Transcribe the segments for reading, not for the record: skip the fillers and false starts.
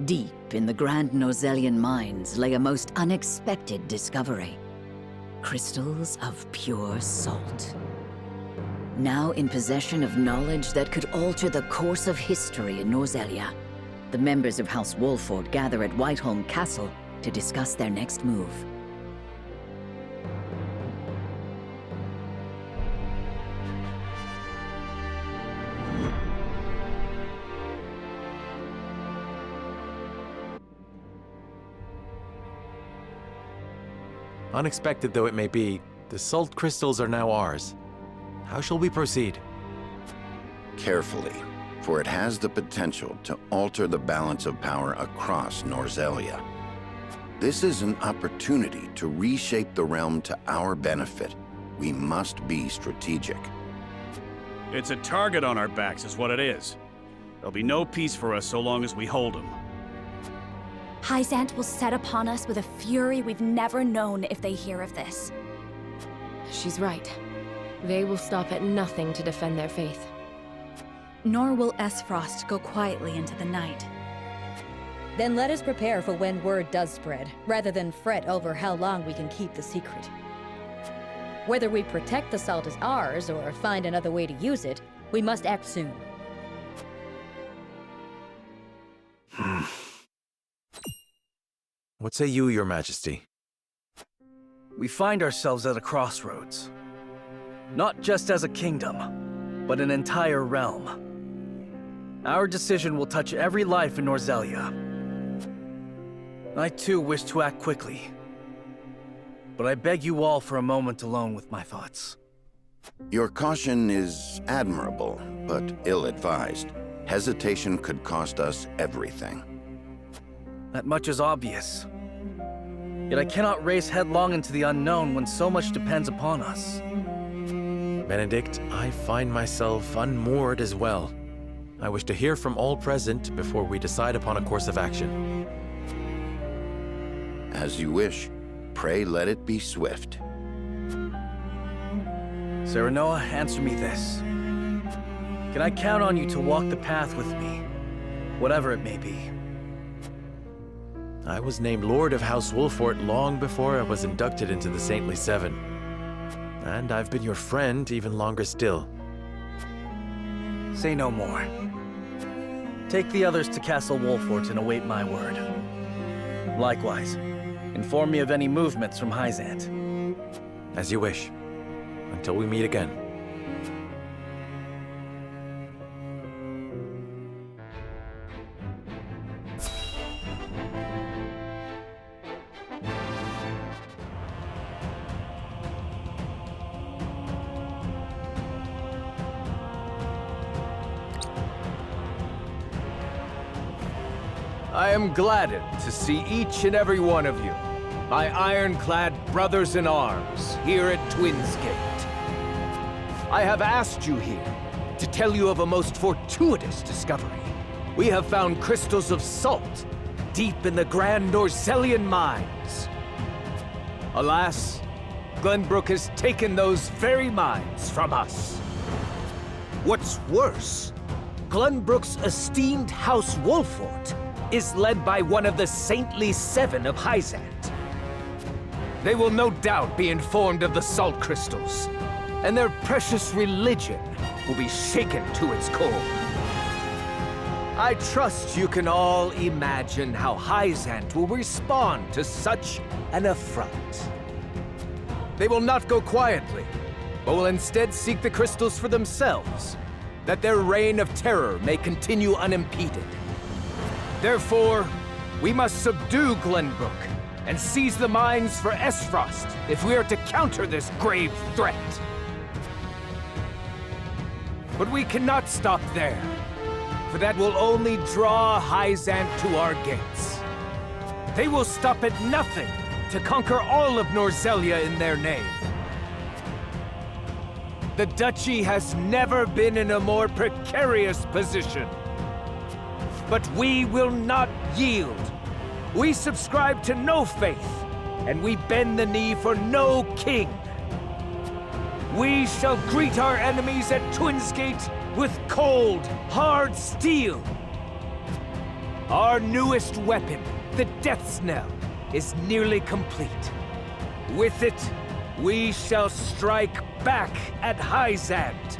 Deep in the Grand Nozellian mines lay a most unexpected discovery. Crystals of pure salt. Now in possession of knowledge that could alter the course of history in Norzellia, the members of House Wolford gather at Whiteholm Castle to discuss their next move. Unexpected though it may be, the salt crystals are now ours. How shall we proceed? Carefully, for it has the potential to alter the balance of power across Norzellia. This is an opportunity to reshape the realm to our benefit. We must be strategic. It's a target on our backs is what it is. There'll be no peace for us so long as we hold him. Hyzant will set upon us with a fury we've never known if they hear of this. She's right. They will stop at nothing to defend their faith. Nor will Esfrost go quietly into the night. Then let us prepare for when word does spread, rather than fret over how long we can keep the secret. Whether we protect the salt as ours, or find another way to use it, we must act soon. What say you, Your Majesty? We find ourselves at a crossroads. Not just as a kingdom, but an entire realm. Our decision will touch every life in Norzellia. I too wish to act quickly, but I beg you all for a moment alone with my thoughts. Your caution is admirable, but ill-advised. Hesitation could cost us everything. That much is obvious. Yet I cannot race headlong into the unknown when so much depends upon us. Benedict, I find myself unmoored as well. I wish to hear from all present before we decide upon a course of action. As you wish. Pray let it be swift. Serenoa, answer me this. Can I count on you to walk the path with me, whatever it may be? I was named Lord of House Wolfort long before I was inducted into the Saintly Seven. And I've been your friend even longer still. Say no more. Take the others to Castle Wolfort and await my word. Likewise, inform me of any movements from Hyzant. As you wish. Until we meet again. I am gladdened to see each and every one of you, my ironclad brothers in arms, here at Twinsgate. I have asked you here to tell you of a most fortuitous discovery. We have found crystals of salt deep in the Grand Norzellian mines. Alas, Glenbrook has taken those very mines from us. What's worse, Glenbrook's esteemed House Wolfort is led by one of the Saintly Seven of Hyzant. They will no doubt be informed of the salt crystals, and their precious religion will be shaken to its core. I trust you can all imagine how Hyzant will respond to such an affront. They will not go quietly, but will instead seek the crystals for themselves, that their reign of terror may continue unimpeded. Therefore, we must subdue Glenbrook and seize the mines for Esfrost if we are to counter this grave threat. But we cannot stop there, for that will only draw Hyzant to our gates. They will stop at nothing to conquer all of Norzellia in their name. The Duchy has never been in a more precarious position. But we will not yield. We subscribe to no faith, and we bend the knee for no king. We shall greet our enemies at Twinsgate with cold, hard steel. Our newest weapon, the Death's Knell, is nearly complete. With it, we shall strike back at Hyzant.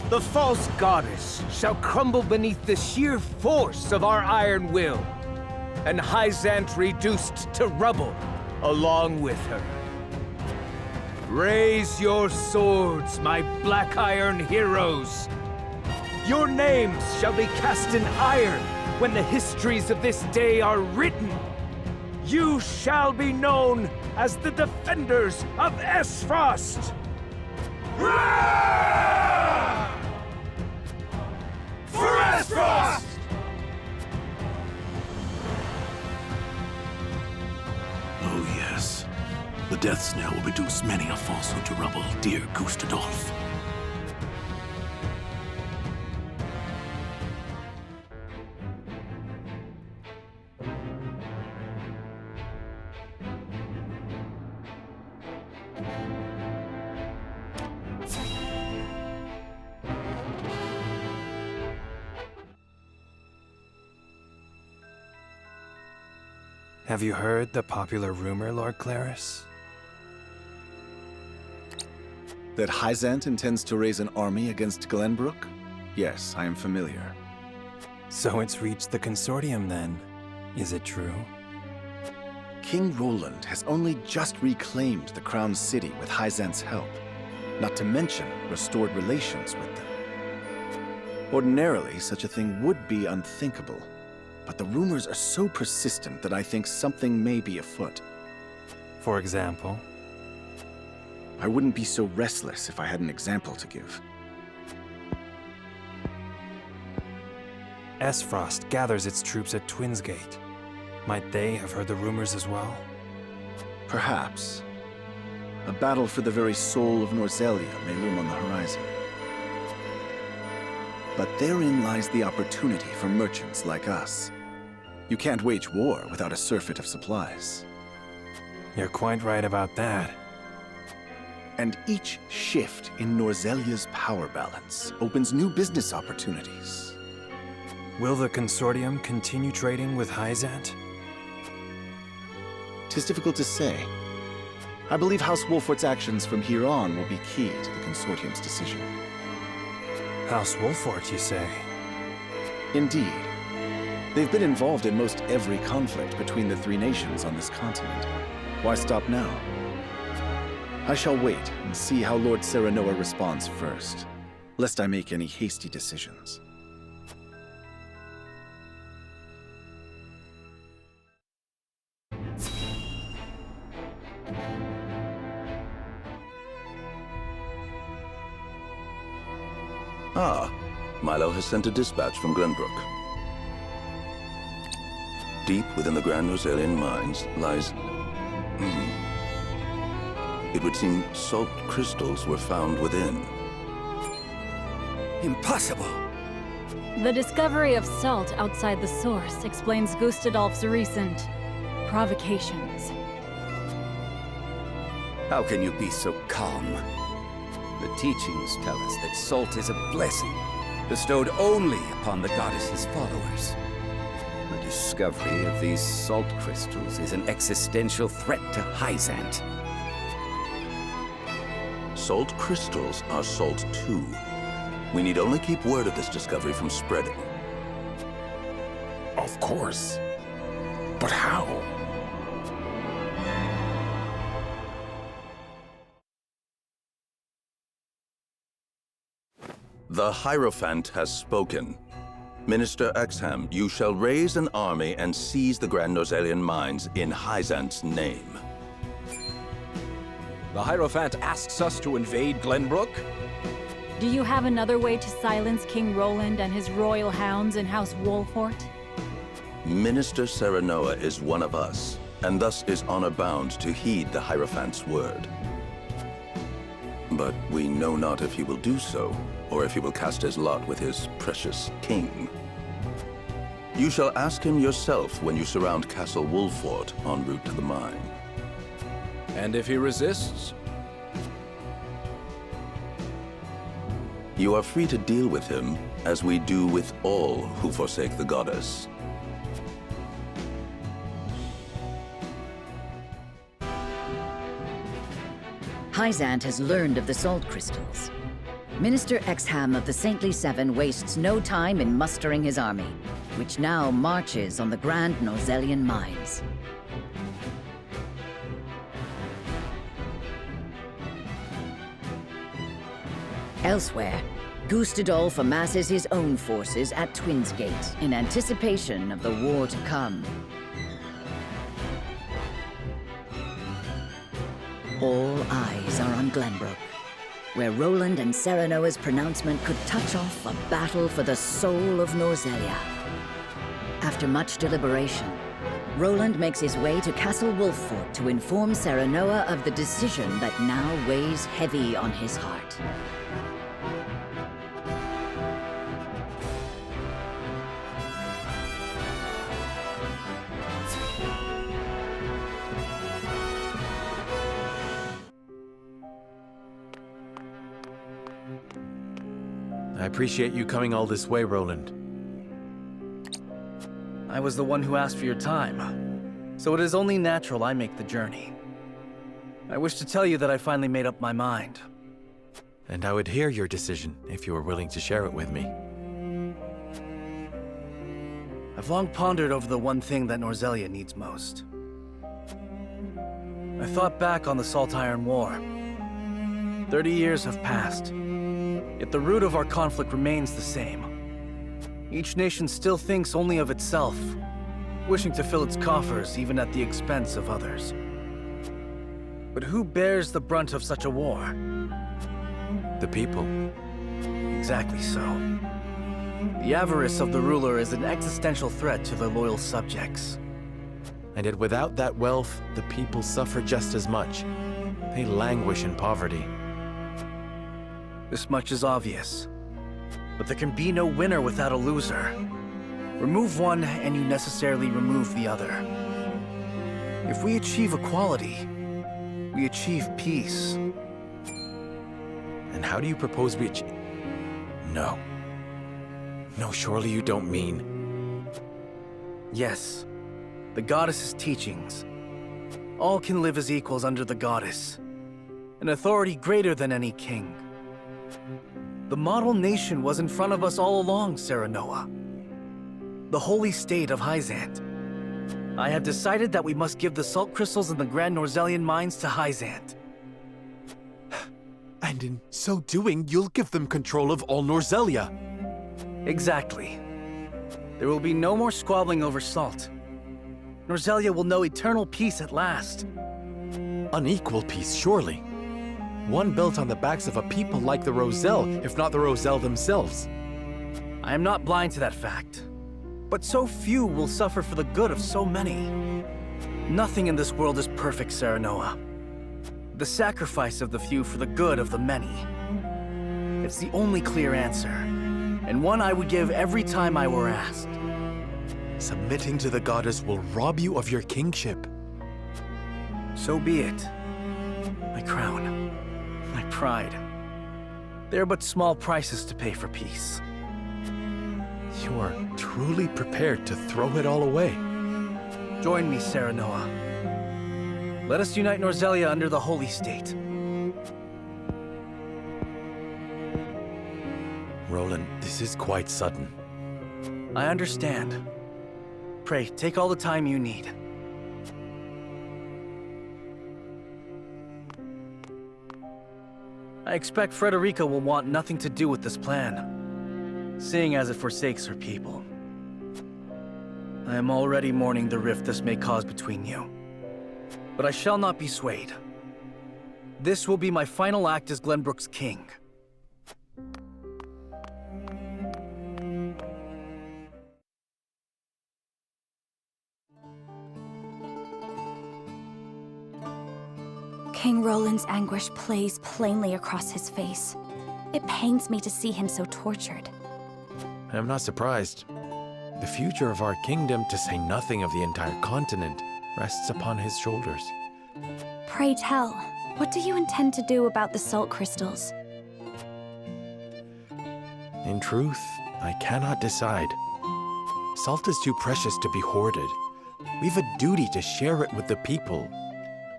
The false goddess shall crumble beneath the sheer force of our iron will, and Hyzant reduced to rubble along with her. Raise your swords, my black iron heroes. Your names shall be cast in iron when the histories of this day are written. You shall be known as the defenders of Esfrost! For Esfrost! Oh yes. The Death's Knell will reduce many a falsehood to rubble, dear Gustadolf. Have you heard the popular rumor, Lord Claris? That Hyzant intends to raise an army against Glenbrook? Yes, I am familiar. So it's reached the Consortium then. Is it true? King Roland has only just reclaimed the Crown City with Hyzant's help, not to mention restored relations with them. Ordinarily, such a thing would be unthinkable, but the rumors are so persistent that I think something may be afoot. For example? I wouldn't be so restless if I had an example to give. Esfrost gathers its troops at Twinsgate. Might they have heard the rumors as well? Perhaps. A battle for the very soul of Norzelia may loom on the horizon. But therein lies the opportunity for merchants like us. You can't wage war without a surfeit of supplies. You're quite right about that. And each shift in Norzelia's power balance opens new business opportunities. Will the Consortium continue trading with Hyzant? 'Tis difficult to say. I believe House Wolfort's actions from here on will be key to the Consortium's decision. House Wolfort, you say? Indeed. They've been involved in most every conflict between the three nations on this continent. Why stop now? I shall wait and see how Lord Serenoa responds first, lest I make any hasty decisions. Ah, Milo has sent a dispatch from Glenbrook. Deep within the Grand Norzelian mines lies... It would seem salt crystals were found within. Impossible! The discovery of salt outside the source explains Gustadolf's recent provocations. How can you be so calm? The teachings tell us that salt is a blessing, bestowed only upon the goddess's followers. The discovery of these salt crystals is an existential threat to Hyzant. Salt crystals are salt too. We need only keep word of this discovery from spreading. Of course. But how? The Hierophant has spoken. Minister Exham, you shall raise an army and seize the Grand Norzelian mines in Hyzant's name. The Hierophant asks us to invade Glenbrook? Do you have another way to silence King Roland and his royal hounds in House Wolfort? Minister Serenoa is one of us, and thus is honor-bound to heed the Hierophant's word. But we know not if he will do so, or if he will cast his lot with his precious king. You shall ask him yourself when you surround Castle Wolfort en route to the mine. And if he resists? You are free to deal with him, as we do with all who forsake the goddess. Hyzant has learned of the salt crystals. Minister Exham of the Saintly Seven wastes no time in mustering his army, which now marches on the Grand Norzelian mines. Elsewhere, Gustadolf amasses his own forces at Twins Gate in anticipation of the war to come. All eyes are on Glenbrook, where Roland and Serenoa's pronouncement could touch off a battle for the soul of Norzelia. After much deliberation, Roland makes his way to Castle Wolffort to inform Serenoa of the decision that now weighs heavy on his heart. I appreciate you coming all this way, Roland. I was the one who asked for your time, so it is only natural I make the journey. I wish to tell you that I finally made up my mind. And I would hear your decision if you were willing to share it with me. I've long pondered over the one thing that Norzelia needs most. I thought back on the Salt Iron War. 30 years have passed, yet the root of our conflict remains the same. Each nation still thinks only of itself, wishing to fill its coffers even at the expense of others. But who bears the brunt of such a war? The people. Exactly so. The avarice of the ruler is an existential threat to their loyal subjects. And yet without that wealth, the people suffer just as much. They languish in poverty. This much is obvious. But there can be no winner without a loser. Remove one, and you necessarily remove the other. If we achieve equality, we achieve peace. And how do you propose we achieve? No. No, surely you don't mean... Yes. The goddess's teachings. All can live as equals under the goddess. An authority greater than any king. The model nation was in front of us all along, Serenoa. The holy state of Hyzant. I have decided that we must give the salt crystals in the Grand Norzelian mines to Hyzant. And in so doing, you'll give them control of all Norzelia. Exactly. There will be no more squabbling over salt. Norzelia will know eternal peace at last. Unequal peace, surely. One built on the backs of a people like the Roselle, if not the Roselle themselves. I am not blind to that fact. But so few will suffer for the good of so many. Nothing in this world is perfect, Serenoa. The sacrifice of the few for the good of the many. It's the only clear answer, and one I would give every time I were asked. Submitting to the goddess will rob you of your kingship. So be it. My crown. My pride. They are but small prices to pay for peace. You are truly prepared to throw it all away. Join me, Serenoa. Let us unite Norzelia under the Holy State. Roland, this is quite sudden. I understand. Pray, take all the time you need. I expect Frederica will want nothing to do with this plan, seeing as it forsakes her people. I am already mourning the rift this may cause between you. But I shall not be swayed. This will be my final act as Glenbrook's king. King Roland's anguish plays plainly across his face. It pains me to see him so tortured. I'm not surprised. The future of our kingdom, to say nothing of the entire continent, rests upon his shoulders. Pray tell, what do you intend to do about the salt crystals? In truth, I cannot decide. Salt is too precious to be hoarded. We've a duty to share it with the people,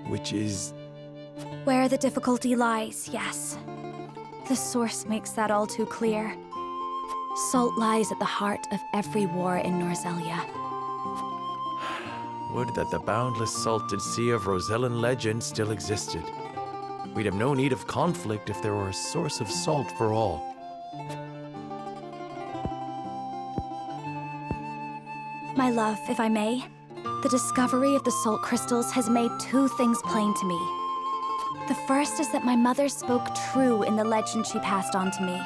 which is Where the difficulty lies, yes. The source makes that all too clear. Salt lies at the heart of every war in Norzelia. Would that the boundless salted sea of Rosellan legend still existed. We'd have no need of conflict if there were a source of salt for all. My love, if I may, the discovery of the salt crystals has made two things plain to me. The first is that my mother spoke true in the legend she passed on to me.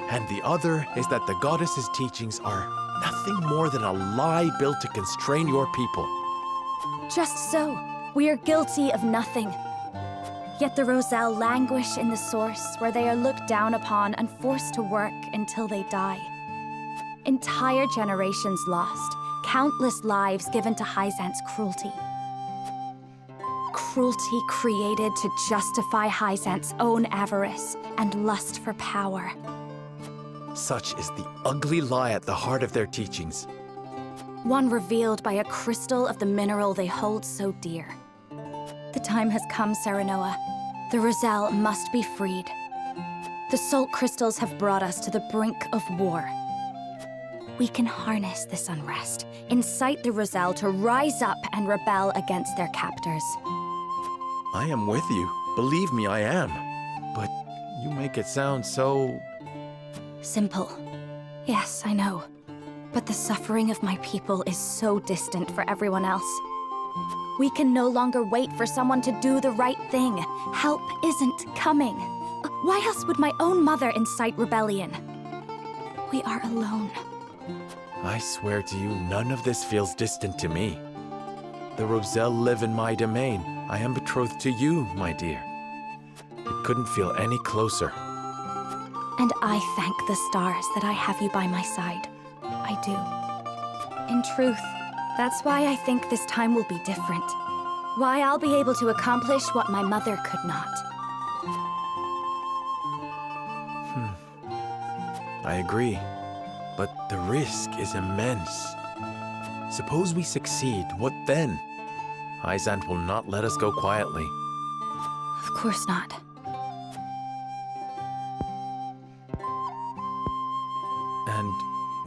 And the other is that the goddess's teachings are nothing more than a lie built to constrain your people. Just so. We are guilty of nothing. Yet the Roselle languish in the source, where they are looked down upon and forced to work until they die. Entire generations lost, countless lives given to Hyzant's cruelty. Cruelty created to justify Hyzant's own avarice and lust for power. Such is the ugly lie at the heart of their teachings. One revealed by a crystal of the mineral they hold so dear. The time has come, Serenoa. The Roselle must be freed. The salt crystals have brought us to the brink of war. We can harness this unrest, incite the Roselle to rise up and rebel against their captors. I am with you. Believe me, I am. But you make it sound so... Simple. Yes, I know. But the suffering of my people is so distant for everyone else. We can no longer wait for someone to do the right thing. Help isn't coming. Why else would my own mother incite rebellion? We are alone. I swear to you, none of this feels distant to me. The Roselle live in my domain. I am betrothed to you, my dear. It couldn't feel any closer. And I thank the stars that I have you by my side. I do. In truth, that's why I think this time will be different. Why I'll be able to accomplish what my mother could not. I agree. But the risk is immense. Suppose we succeed, what then? Hyzant will not let us go quietly. Of course not. And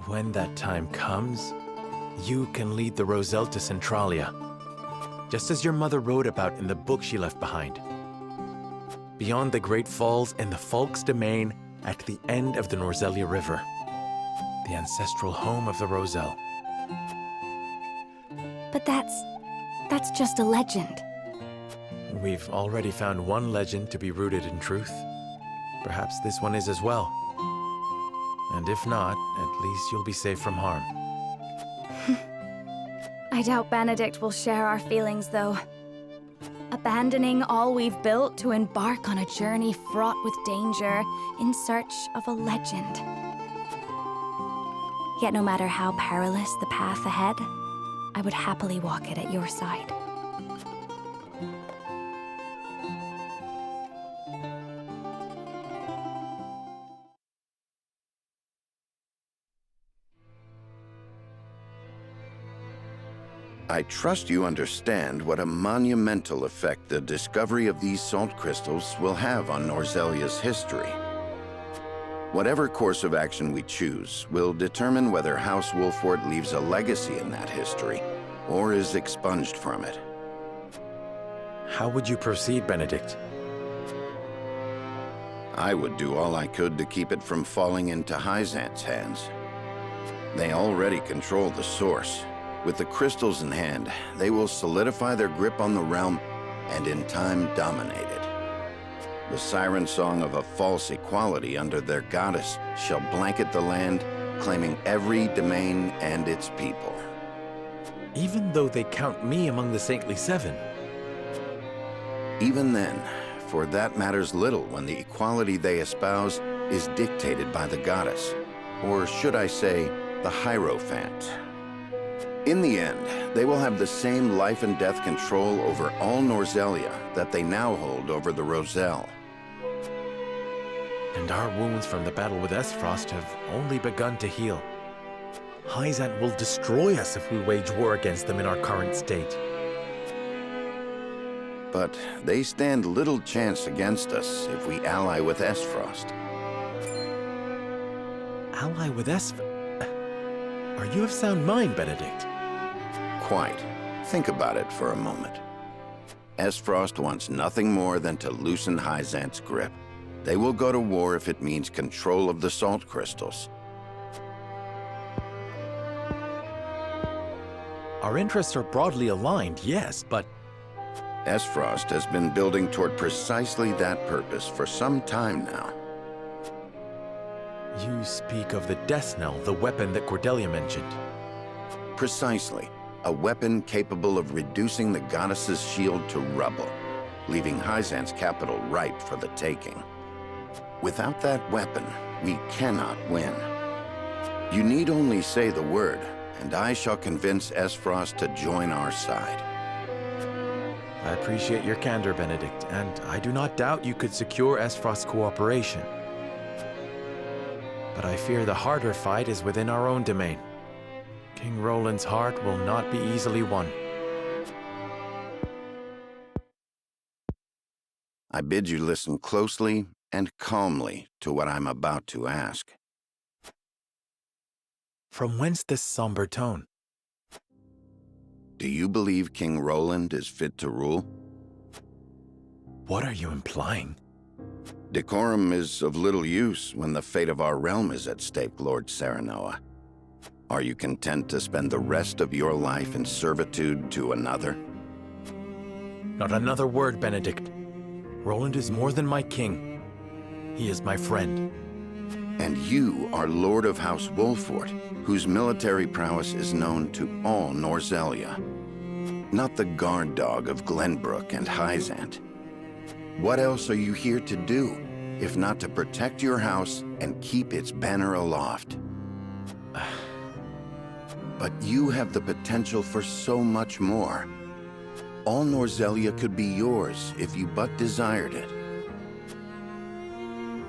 when that time comes, you can lead the Roselle to Centralia, just as your mother wrote about in the book she left behind. Beyond the Great Falls in the Falk's domain at the end of the Norzelia River, the ancestral home of the Roselle. But that's just a legend. We've already found one legend to be rooted in truth. Perhaps this one is as well. And if not, at least you'll be safe from harm. I doubt Benedict will share our feelings, though. Abandoning all we've built to embark on a journey fraught with danger in search of a legend. Yet no matter how perilous the path ahead, I would happily walk it at your side. I trust you understand what a monumental effect the discovery of these salt crystals will have on Norzelia's history. Whatever course of action we choose will determine whether House Wolfort leaves a legacy in that history, or is expunged from it. How would you proceed, Benedict? I would do all I could to keep it from falling into Hyzant's hands. They already control the source. With the crystals in hand, they will solidify their grip on the realm and in time dominate it. The siren song of a false equality under their goddess shall blanket the land, claiming every domain and its people. Even though they count me among the Saintly Seven? Even then, for that matters little when the equality they espouse is dictated by the goddess, or should I say, the Hierophant. In the end, they will have the same life and death control over all Norzelia that they now hold over the Roselle. And our wounds from the battle with Esfrost have only begun to heal. Hyzant will destroy us if we wage war against them in our current state. but they stand little chance against us if we ally with Esfrost. Ally with Are you of sound mind, Benedict? Quite. Think about it for a moment. Esfrost wants nothing more than to loosen Hyzant's grip. They will go to war if it means control of the salt crystals. Our interests are broadly aligned, yes, but... Esfrost has been building toward precisely that purpose for some time now. You speak of the Death Knell, the weapon that Cordelia mentioned. Precisely. A weapon capable of reducing the goddess's shield to rubble, leaving Hyzant's capital ripe for the taking. Without that weapon, we cannot win. You need only say the word, and I shall convince Esfrost to join our side. I appreciate your candor, Benedict, and I do not doubt you could secure Esfrost's cooperation. But I fear the harder fight is within our own domain. King Roland's heart will not be easily won. I bid you listen closely and calmly to what I'm about to ask. From whence this somber tone? Do you believe King Roland is fit to rule? What are you implying? Decorum is of little use when the fate of our realm is at stake, Lord Serenoa. Are you content to spend the rest of your life in servitude to another? Not another word, Benedict. Roland is more than my king. He is my friend. And you are Lord of House Wolfort, whose military prowess is known to all Norzelia. Not the guard dog of Glenbrook and Hyzant. What else are you here to do, if not to protect your house and keep its banner aloft? But you have the potential for so much more. All Norzelia could be yours if you but desired it.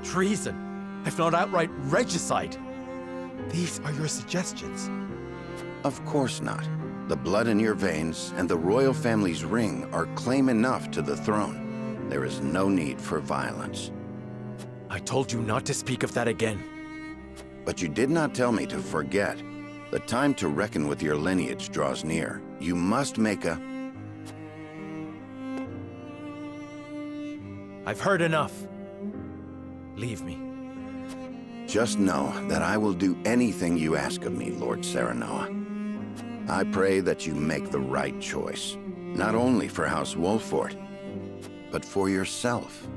Treason, if not outright regicide. These are your suggestions. Of course not. The blood in your veins and the royal family's ring are claim enough to the throne. There is no need for violence. I told you not to speak of that again. But you did not tell me to forget. The time to reckon with your lineage draws near. You must make a... I've heard enough. Leave me. Just know that I will do anything you ask of me, Lord Serenoa. I pray that you make the right choice, not only for House Wolfort, but for yourself.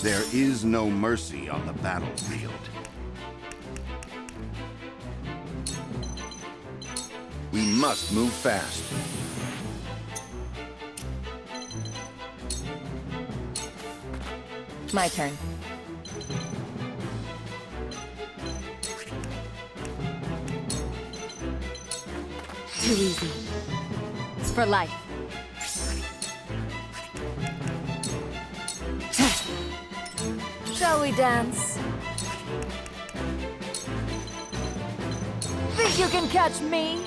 There is no mercy on the battlefield. We must move fast. My turn. Too easy. It's for life. Shall we dance? Think you can catch me?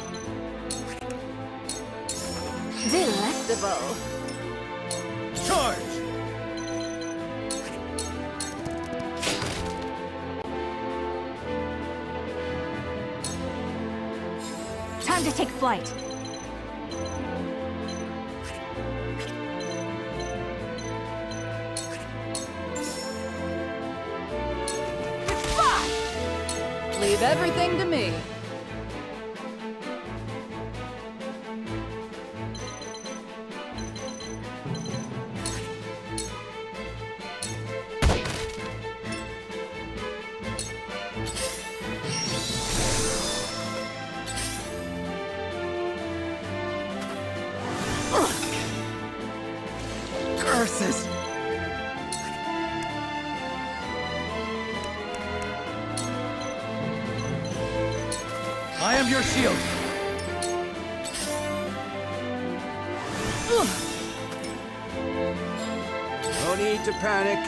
Delectable. Charge! Time to take flight. Leave everything to me. Curses! I am your shield. No need to panic.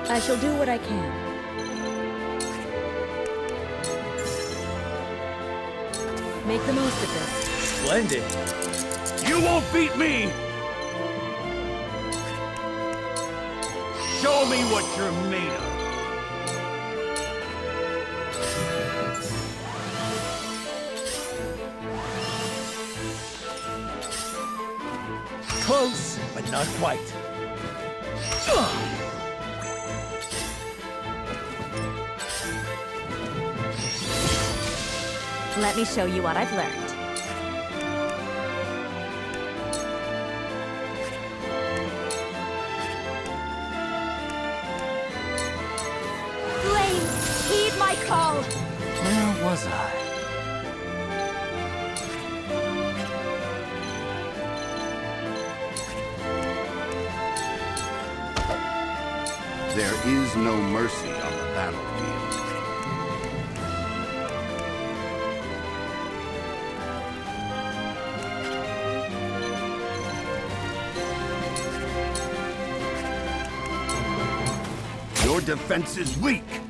I shall do what I can. Make the most of this. Splendid. You won't beat me! Show me what you're made of. Close, but not quite. Let me show you what I've learned. Flames, heed my call! Where was I? There is no mercy on the battlefield. Your defense is weak.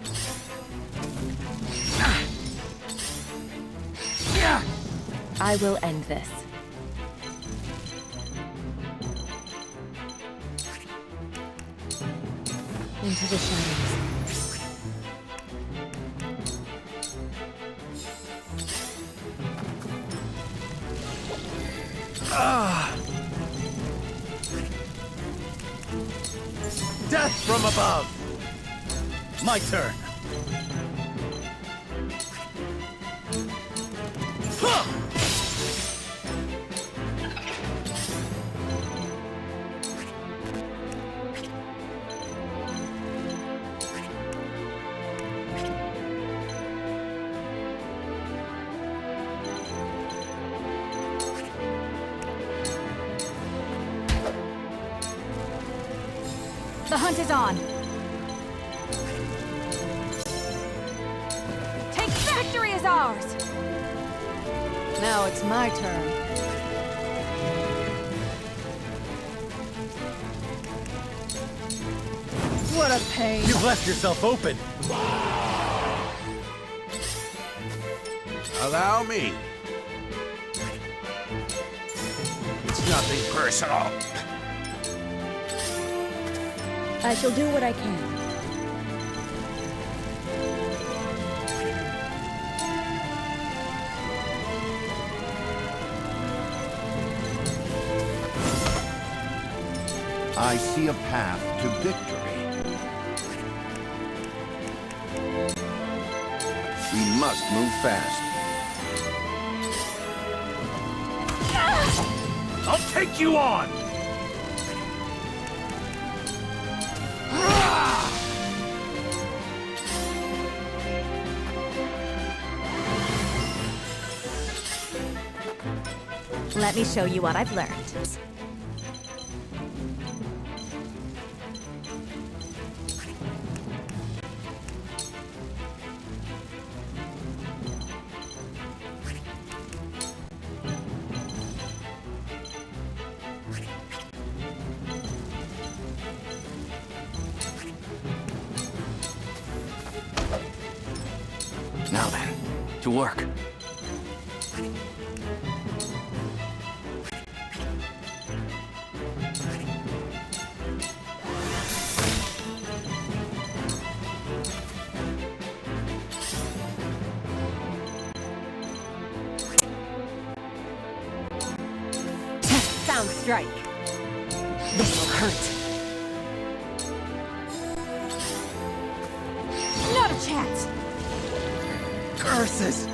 I will end this. Into the shadows. Death from above. My turn. The hunt is on. Victory is ours! Now it's my turn. What a pain. You've left yourself open. Allow me. It's nothing personal. I shall do what I can. I see a path to victory. We must move fast. I'll take you on! Let me show you what I've learned. Now then, to work. Sound strike. This'll hurt. Not a chance. Curses!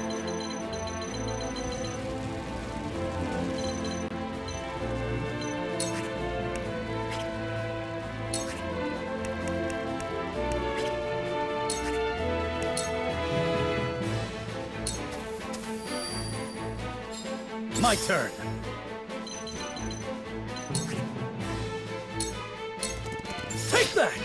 My turn. Take that!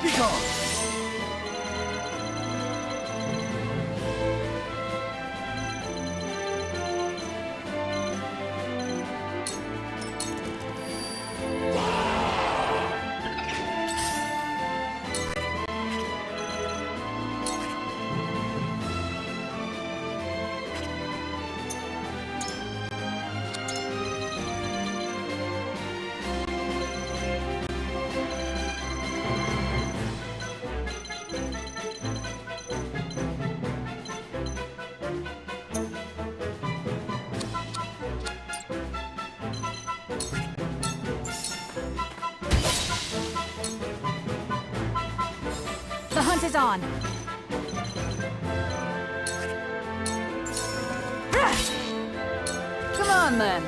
Be gone! The hunt is on. Come on, then.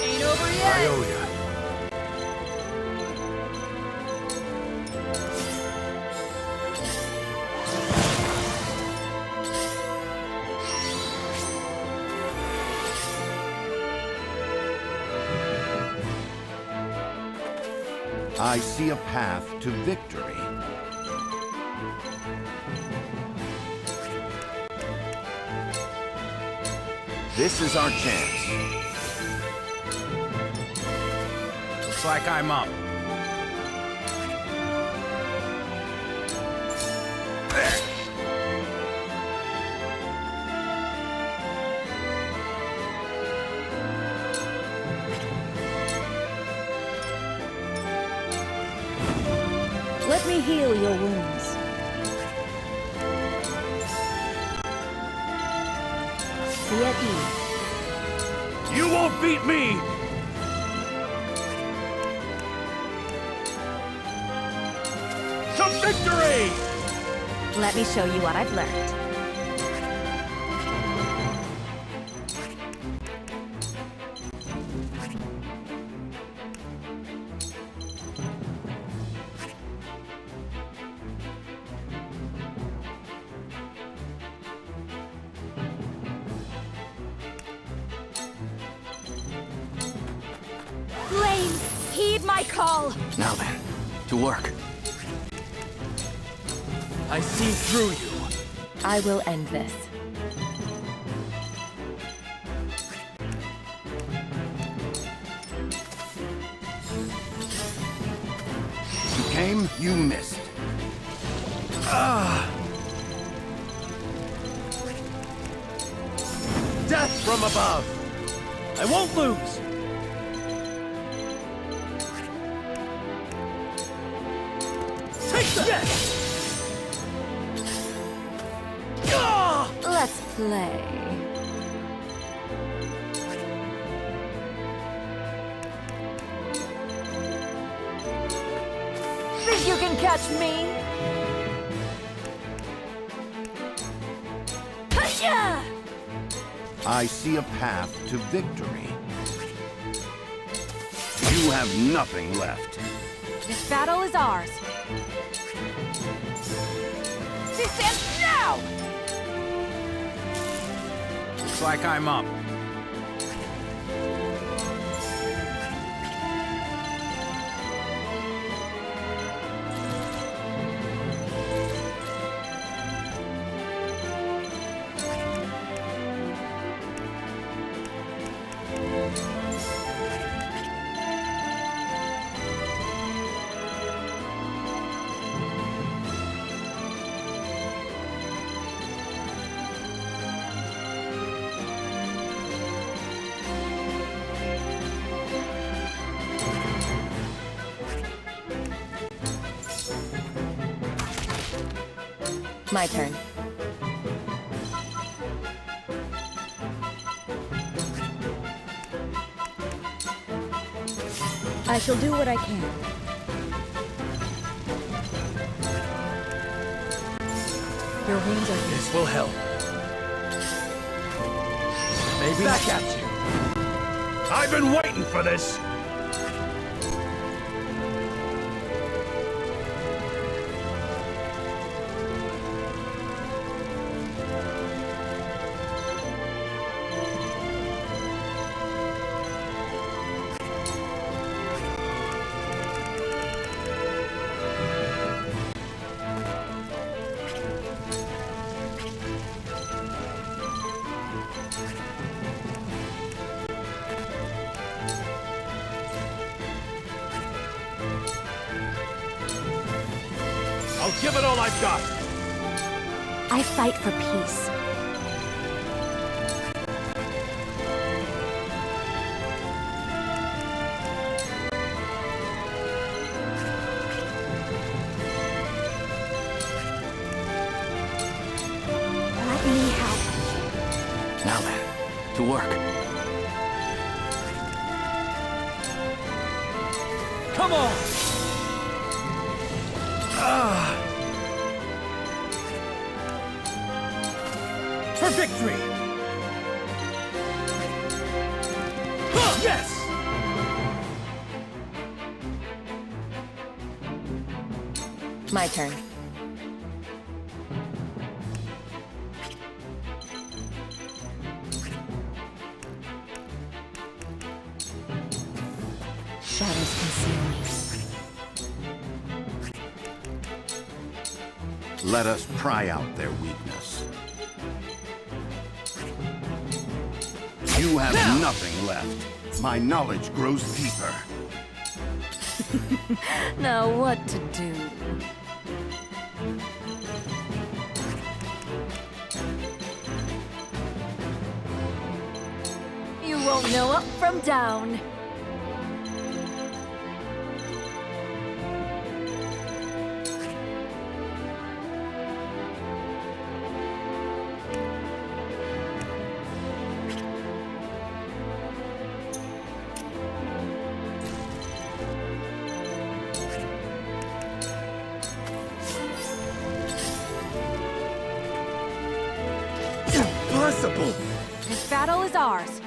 Ain't over yet. I owe ya. I see a path to victory. This is our chance. Looks like I'm up. Let me heal your wounds. Be at ease. You won't beat me! To victory! Let me show you what I've learned. my call! Now then, to work. I see through you. I will end this. You came, you missed. Death from above! I won't lose! Take that! Yes! Let's play. Think you can catch me? Hiya! I see a path to victory. You have nothing left. This battle is ours. This ends now! Looks like I'm up. My turn. I shall do what I can. Your wounds are This will help. Maybe back at you. I've been waiting for this! I'll give it all I've got! I fight for peace. Let me help. Now then, to work. Come on! For victory! Yes! My turn. shadows conceal me. Let us pry out their weakness. You have nothing left. My knowledge grows deeper. Now what to do? You won't know up from down. Impossible! This battle is ours.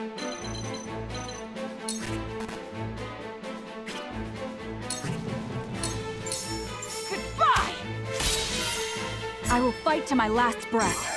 Goodbye! I will fight to my last breath.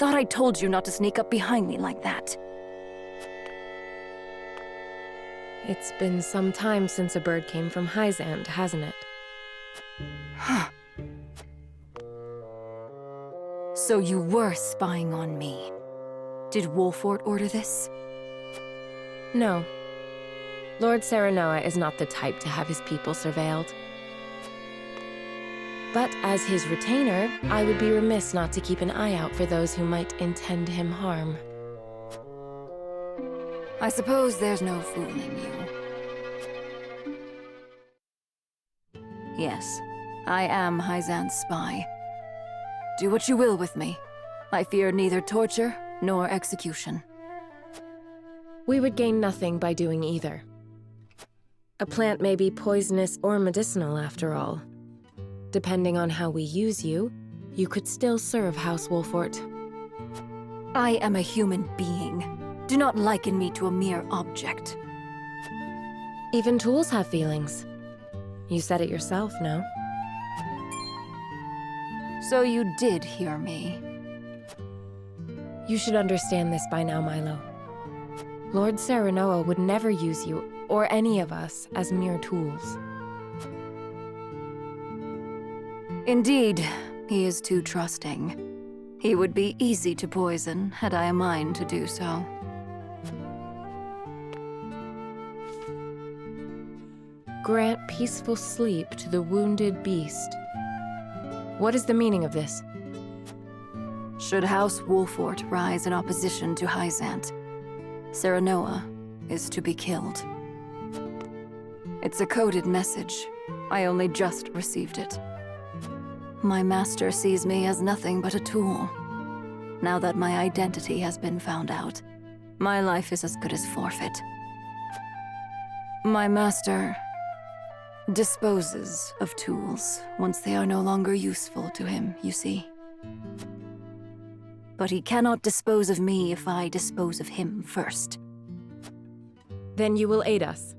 thought I told you not to sneak up behind me like that. It's been some time since a bird came from Hyzant, hasn't it? So you were spying on me. Did Wolfort order this? No. Lord Serenoa is not the type to have his people surveilled. But as his retainer, I would be remiss not to keep an eye out for those who might intend him harm. I suppose there's no fooling you. Yes, I am Hyzant's spy. Do what you will with me. I fear neither torture nor execution. We would gain nothing by doing either. A plant may be poisonous or medicinal after all. Depending on how we use you, you could still serve House Wolfort. I am a human being. Do not liken me to a mere object. Even tools have feelings. You said it yourself, no? So you did hear me. You should understand this by now, Milo. Lord Serenoa would never use you, or any of us, as mere tools. Indeed, he is too trusting. He would be easy to poison, had I a mind to do so. Grant peaceful sleep to the wounded beast. What is the meaning of this? Should House Wolfort rise in opposition to Hyzant, Serenoa is to be killed. It's a coded message. I only just received it. My master sees me as nothing but a tool. Now that my identity has been found out, my life is as good as forfeit. My master disposes of tools once they are no longer useful to him, you see. But he cannot dispose of me if I dispose of him first. Then you will aid us?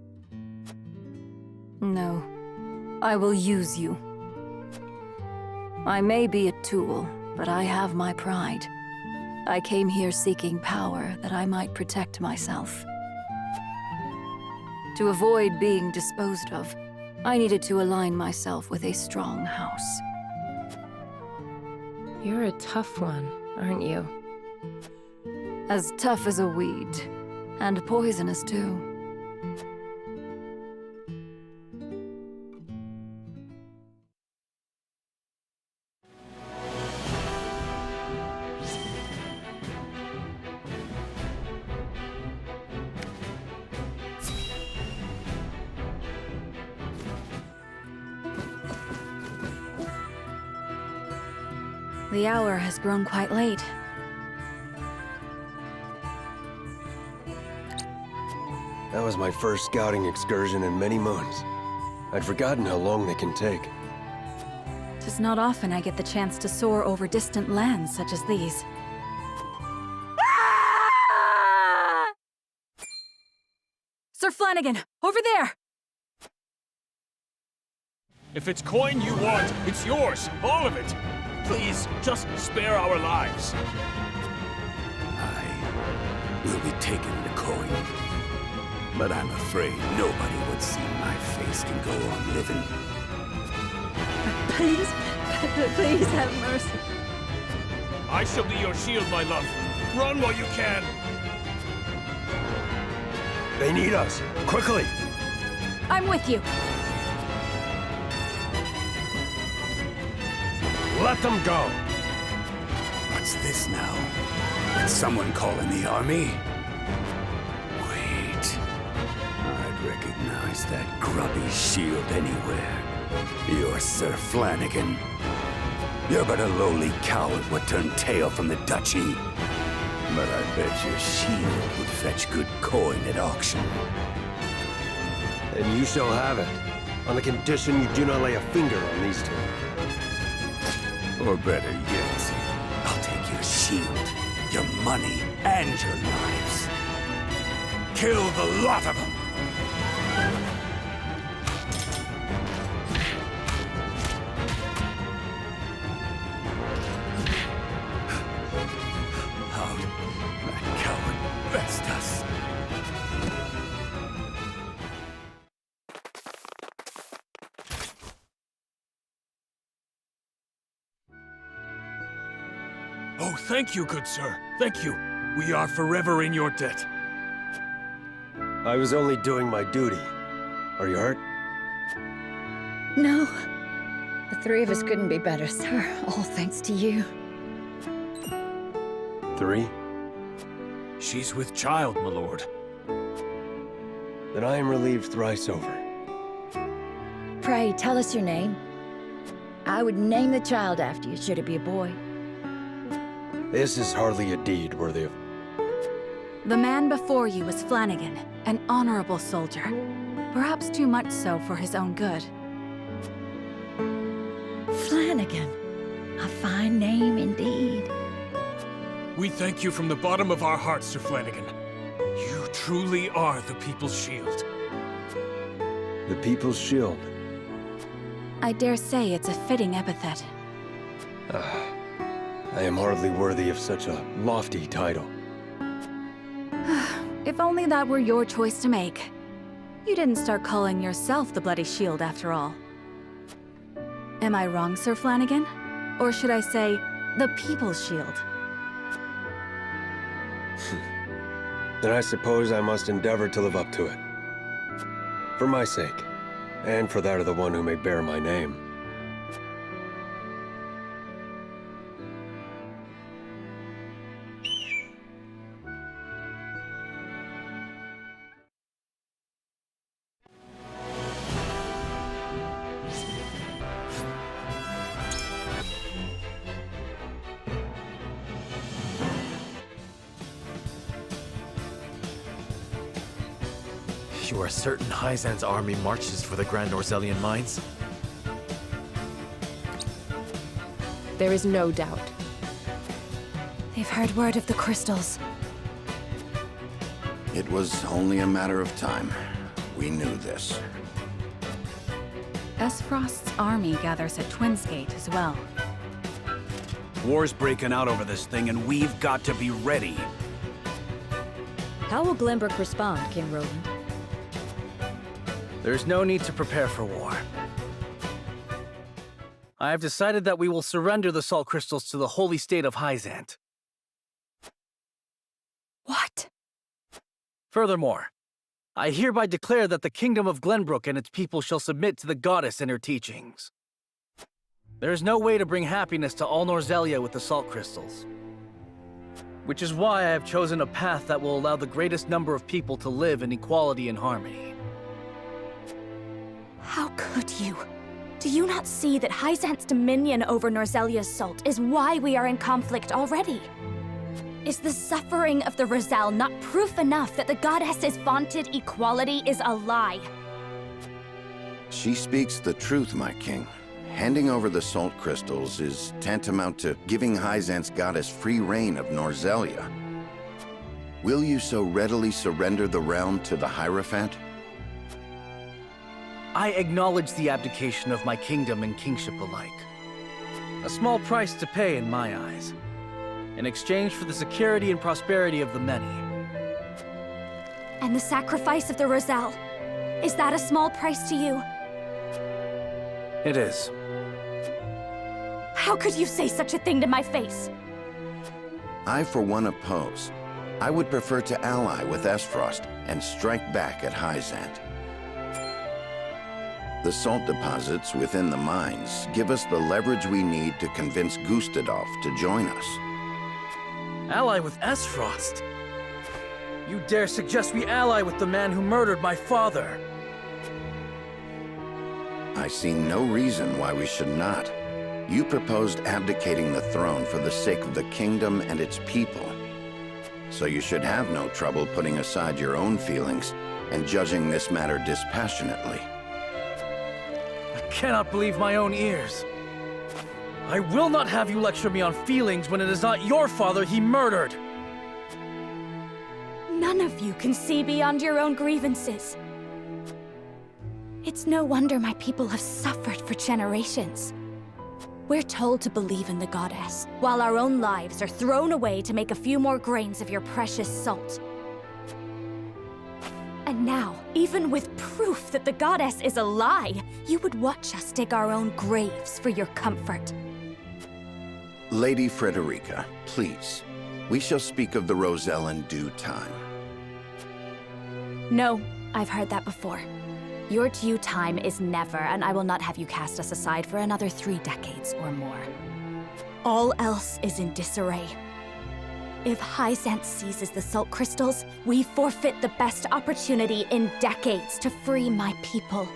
No. I will use you. I may be a tool, but I have my pride. I came here seeking power that I might protect myself. To avoid being disposed of, I needed to align myself with a strong house. You're a tough one, aren't you? As tough as a weed, and poisonous too. The hour has grown quite late. That was my first scouting excursion in many moons. I'd forgotten how long they can take. 'Tis not often I get the chance to soar over distant lands such as these. Ah! Sir Flanagan, over there! If it's coin you want, it's yours, all of it. Please, just spare our lives. I will be taking the coin. But I'm afraid nobody would see my face can go on living. Please, please have mercy. I shall be your shield, my love. Run while you can. They need us. Quickly! I'm with you. Let them go! What's this now? Is someone calling the army? Wait. I'd recognize that grubby shield anywhere. You're Sir Flanagan. You're but a lowly coward would turn tail from the duchy. But I bet your shield would fetch good coin at auction. And you shall have it, on the condition you do not lay a finger on these two. Or better yet, I'll take your shield, your money, and your lives. Kill the lot of them! Oh, thank you, good sir. Thank you. We are forever in your debt. I was only doing my duty. Are you hurt? No. The three of us couldn't be better, sir. All thanks to you. 3? She's with child, my lord. Then I am relieved thrice over. Pray, tell us your name. I would name the child after you, should it be a boy. This is hardly a deed worthy of... The man before you was Flanagan, an honorable soldier. Perhaps too much so for his own good. Flanagan. A fine name indeed. We thank you from the bottom of our hearts, Sir Flanagan. You truly are the People's Shield. The People's Shield? I dare say it's a fitting epithet. I am hardly worthy of such a lofty title. If only that were your choice to make. You didn't start calling yourself the Bloody Shield, after all. Am I wrong, Sir Flanagan? Or should I say, the People's Shield? Then I suppose I must endeavor to live up to it. For my sake, and for that of the one who may bear my name. You are certain Hyzan's army marches for the Grand Norzelian mines? There is no doubt. They've heard word of the crystals. It was only a matter of time. We knew this. Esfrost's army gathers at Twinsgate as well. War's breaking out over this thing, and we've got to be ready. How will Glenbrook respond, King Roland? There's no need to prepare for war. I have decided that we will surrender the salt crystals to the holy state of Hyzant. What? Furthermore, I hereby declare that the kingdom of Glenbrook and its people shall submit to the goddess and her teachings. There is no way to bring happiness to all Norzelia with the salt crystals. Which is why I have chosen a path that will allow the greatest number of people to live in equality and harmony. How could you? Do you not see that Hyzant's dominion over Norzelia's salt is why we are in conflict already? Is the suffering of the Rosal not proof enough that the goddess's vaunted equality is a lie? She speaks the truth, my king. Handing over the salt crystals is tantamount to giving Hyzant's goddess free reign of Norzelia. Will you so readily surrender the realm to the Hierophant? I acknowledge the abdication of my kingdom and kingship alike. A small price to pay in my eyes, in exchange for the security and prosperity of the many. And the sacrifice of the Rosal, is that a small price to you? It is. How could you say such a thing to my face? I, for one, oppose. I would prefer to ally with Esfrost and strike back at Hyzant. The salt deposits within the mines give us the leverage we need to convince Gustadolf to join us. Ally with Esfrost? You dare suggest we ally with the man who murdered my father? I see no reason why we should not. You proposed abdicating the throne for the sake of the kingdom and its people. So you should have no trouble putting aside your own feelings and judging this matter dispassionately. I cannot believe my own ears. I will not have you lecture me on feelings when it is not your father he murdered! None of you can see beyond your own grievances. It's no wonder my people have suffered for generations. We're told to believe in the goddess, while our own lives are thrown away to make a few more grains of your precious salt. And now, even with proof that the goddess is a lie, you would watch us dig our own graves for your comfort. Lady Frederica, please. We shall speak of the Roselle in due time. No, I've heard that before. Your due time is never, and I will not have you cast us aside for another 3 decades or more. All else is in disarray. If Hyzant seizes the salt crystals, we forfeit the best opportunity in decades to free my people.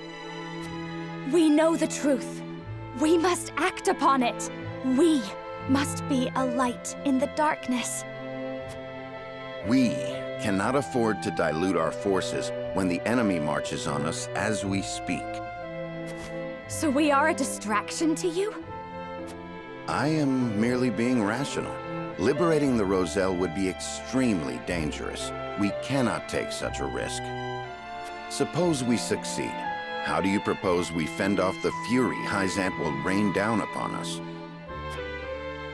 We know the truth. We must act upon it. We must be a light in the darkness. We cannot afford to dilute our forces when the enemy marches on us as we speak. So we are a distraction to you? I am merely being rational. Liberating the Roselle would be extremely dangerous. We cannot take such a risk. Suppose we succeed. How do you propose we fend off the fury Hyzant will rain down upon us?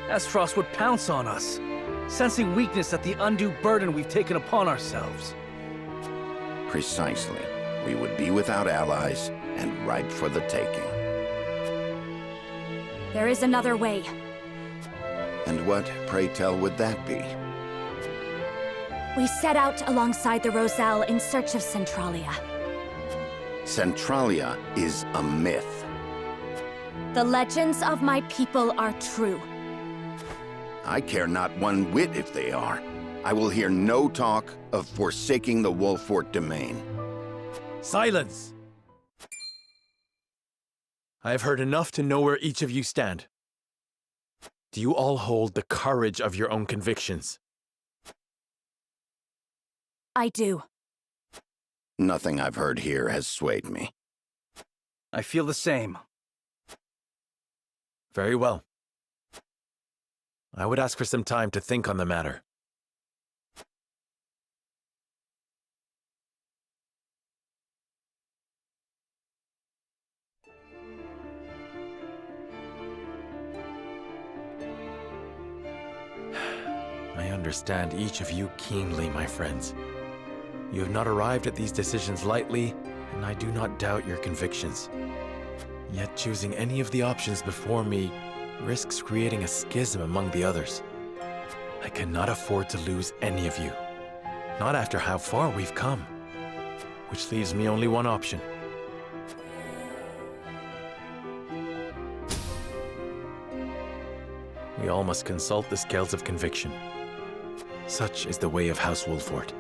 Esfrost would pounce on us, sensing weakness at the undue burden we've taken upon ourselves. Precisely. We would be without allies and ripe for the taking. There is another way. And what, pray tell, would that be? We set out alongside the Roselle in search of Centralia. Centralia is a myth. The legends of my people are true. I care not one whit if they are. I will hear no talk of forsaking the Wolfort domain. Silence! I have heard enough to know where each of you stand. Do you all hold the courage of your own convictions? I do. Nothing I've heard here has swayed me. I feel the same. Very well. I would ask for some time to think on the matter. I understand each of you keenly, my friends. You have not arrived at these decisions lightly, and I do not doubt your convictions. Yet choosing any of the options before me risks creating a schism among the others. I cannot afford to lose any of you, not after how far we've come, which leaves me only one option. We all must consult the scales of conviction. Such is the way of House Wolfort.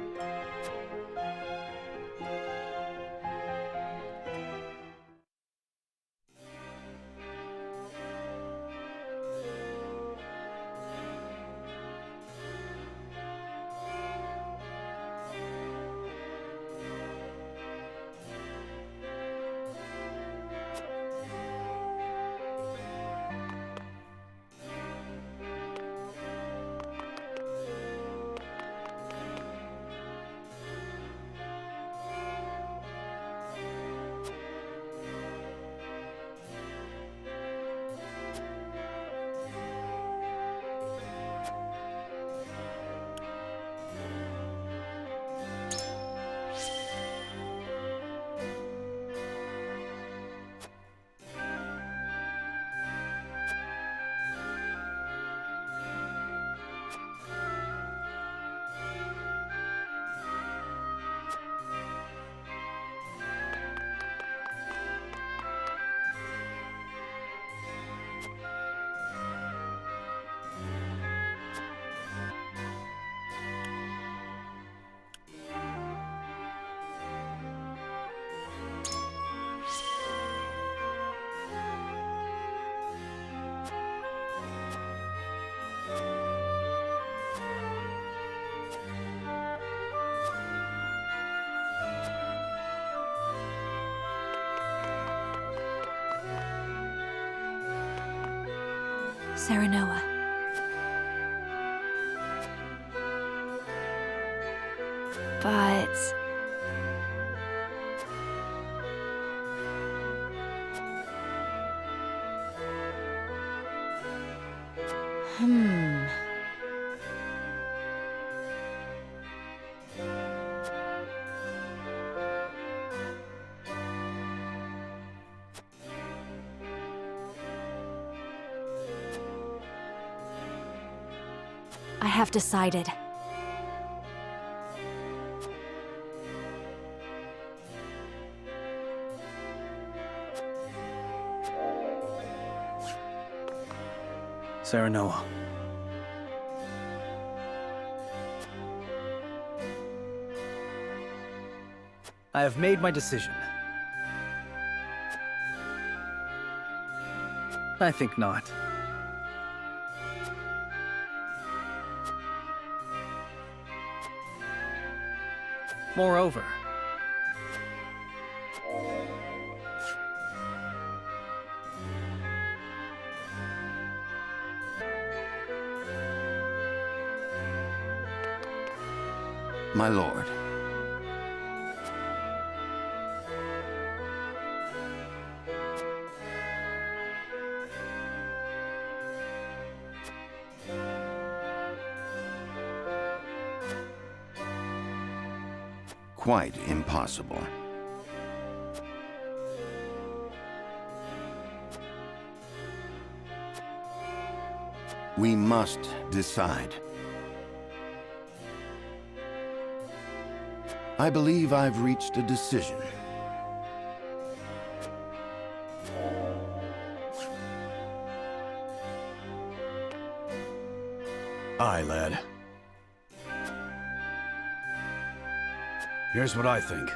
Serenoa. But... I have decided. Serenoa. I have made my decision. I think not. Moreover, My lord. Quite impossible. We must decide. I believe I've reached a decision. Aye, lad. Here's what I think.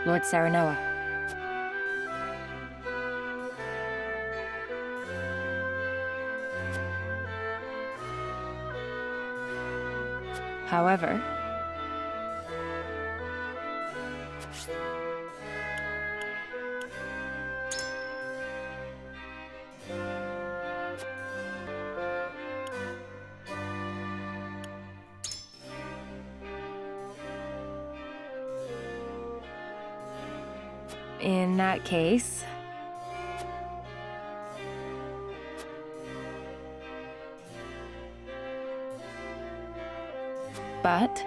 Lord Serenoa. However, in that case, but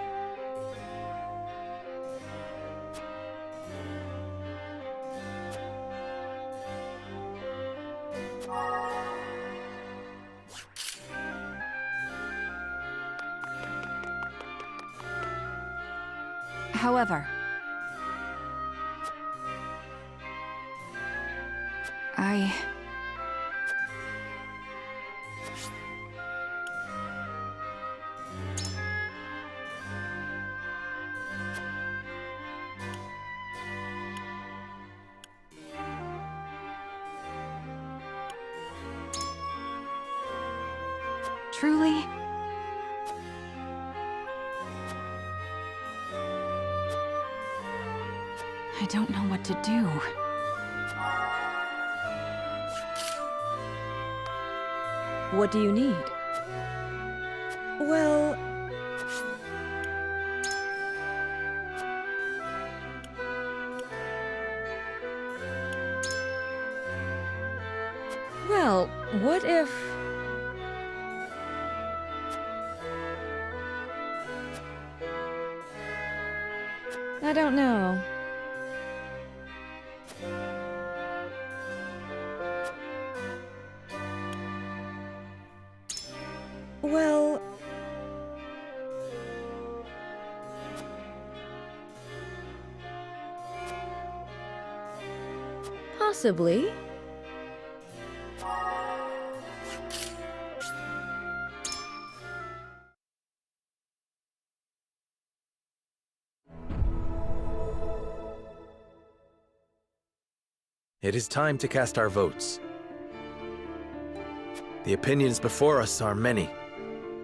however, truly, I don't know what to do. what do you need? Well... Well, what if... I don't know. Well... Possibly. It is time to cast our votes. The opinions before us are many.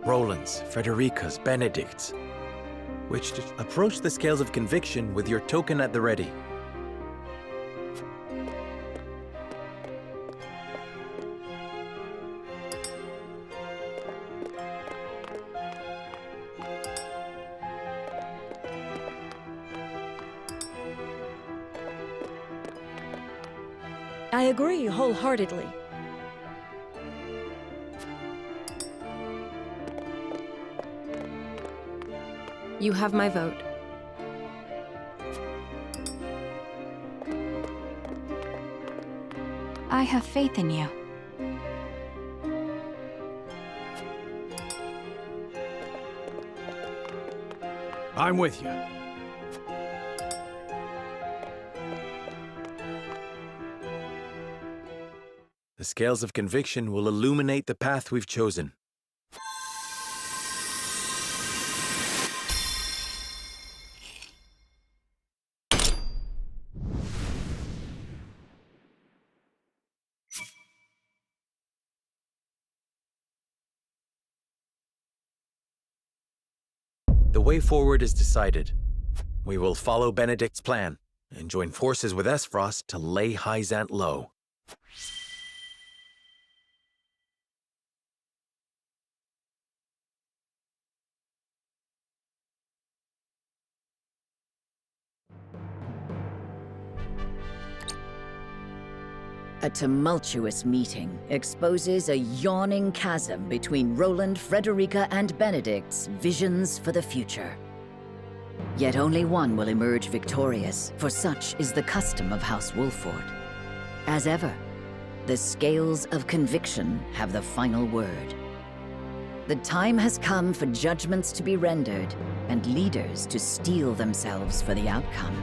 Roland's, Frederica's, Benedict's. Approach the scales of conviction with your token at the ready. I agree wholeheartedly. You have my vote. I have faith in you. I'm with you. The scales of conviction will illuminate the path we've chosen. The way forward is decided. We will follow Benedict's plan and join forces with Esfrost to lay Hyzant low. A tumultuous meeting exposes a yawning chasm between Roland, Frederica, and Benedict's visions for the future. Yet only one will emerge victorious, for such is the custom of House Wolford. As ever, the scales of conviction have the final word. The time has come for judgments to be rendered, and leaders to steel themselves for the outcome.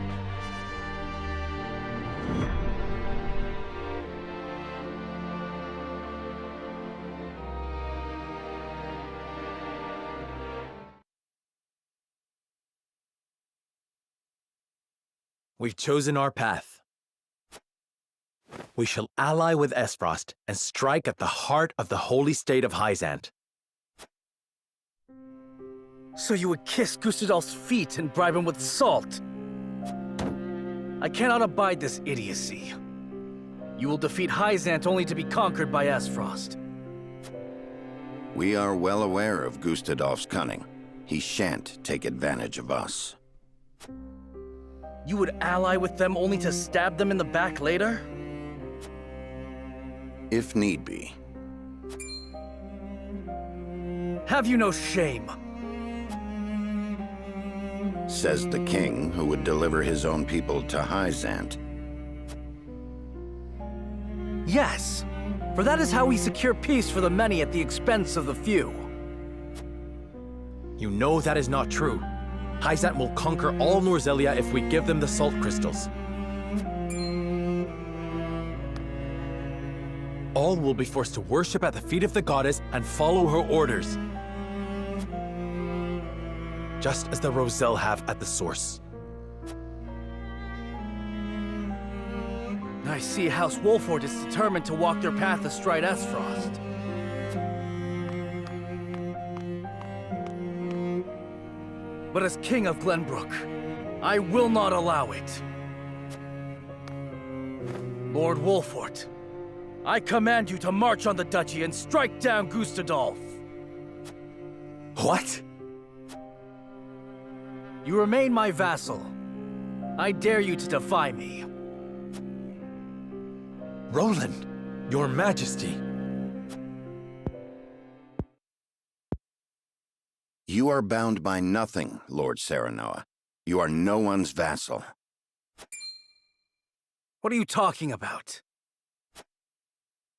We've chosen our path. We shall ally with Esfrost and strike at the heart of the holy state of Hyzant. So you would kiss Gustadolf's feet and bribe him with salt? I cannot abide this idiocy. You will defeat Hyzant only to be conquered by Esfrost. We are well aware of Gustadolf's cunning. He shan't take advantage of us. You would ally with them only to stab them in the back later? If need be. Have you no shame? Says the king who would deliver his own people to Hyzant. Yes, for that is how we secure peace for the many at the expense of the few. You know that is not true. Hyzant will conquer all Norzelia if we give them the salt crystals. All will be forced to worship at the feet of the goddess and follow her orders. Just as the Roselle have at the source. I see House Wolford is determined to walk their path astride Esfrost. But as King of Glenbrook, I will not allow it. Lord Wolford, I command you to march on the duchy and strike down Gustadolf. What? You remain my vassal. I dare you to defy me. Roland, your majesty. You are bound by nothing, Lord Serenoa. You are no one's vassal. What are you talking about?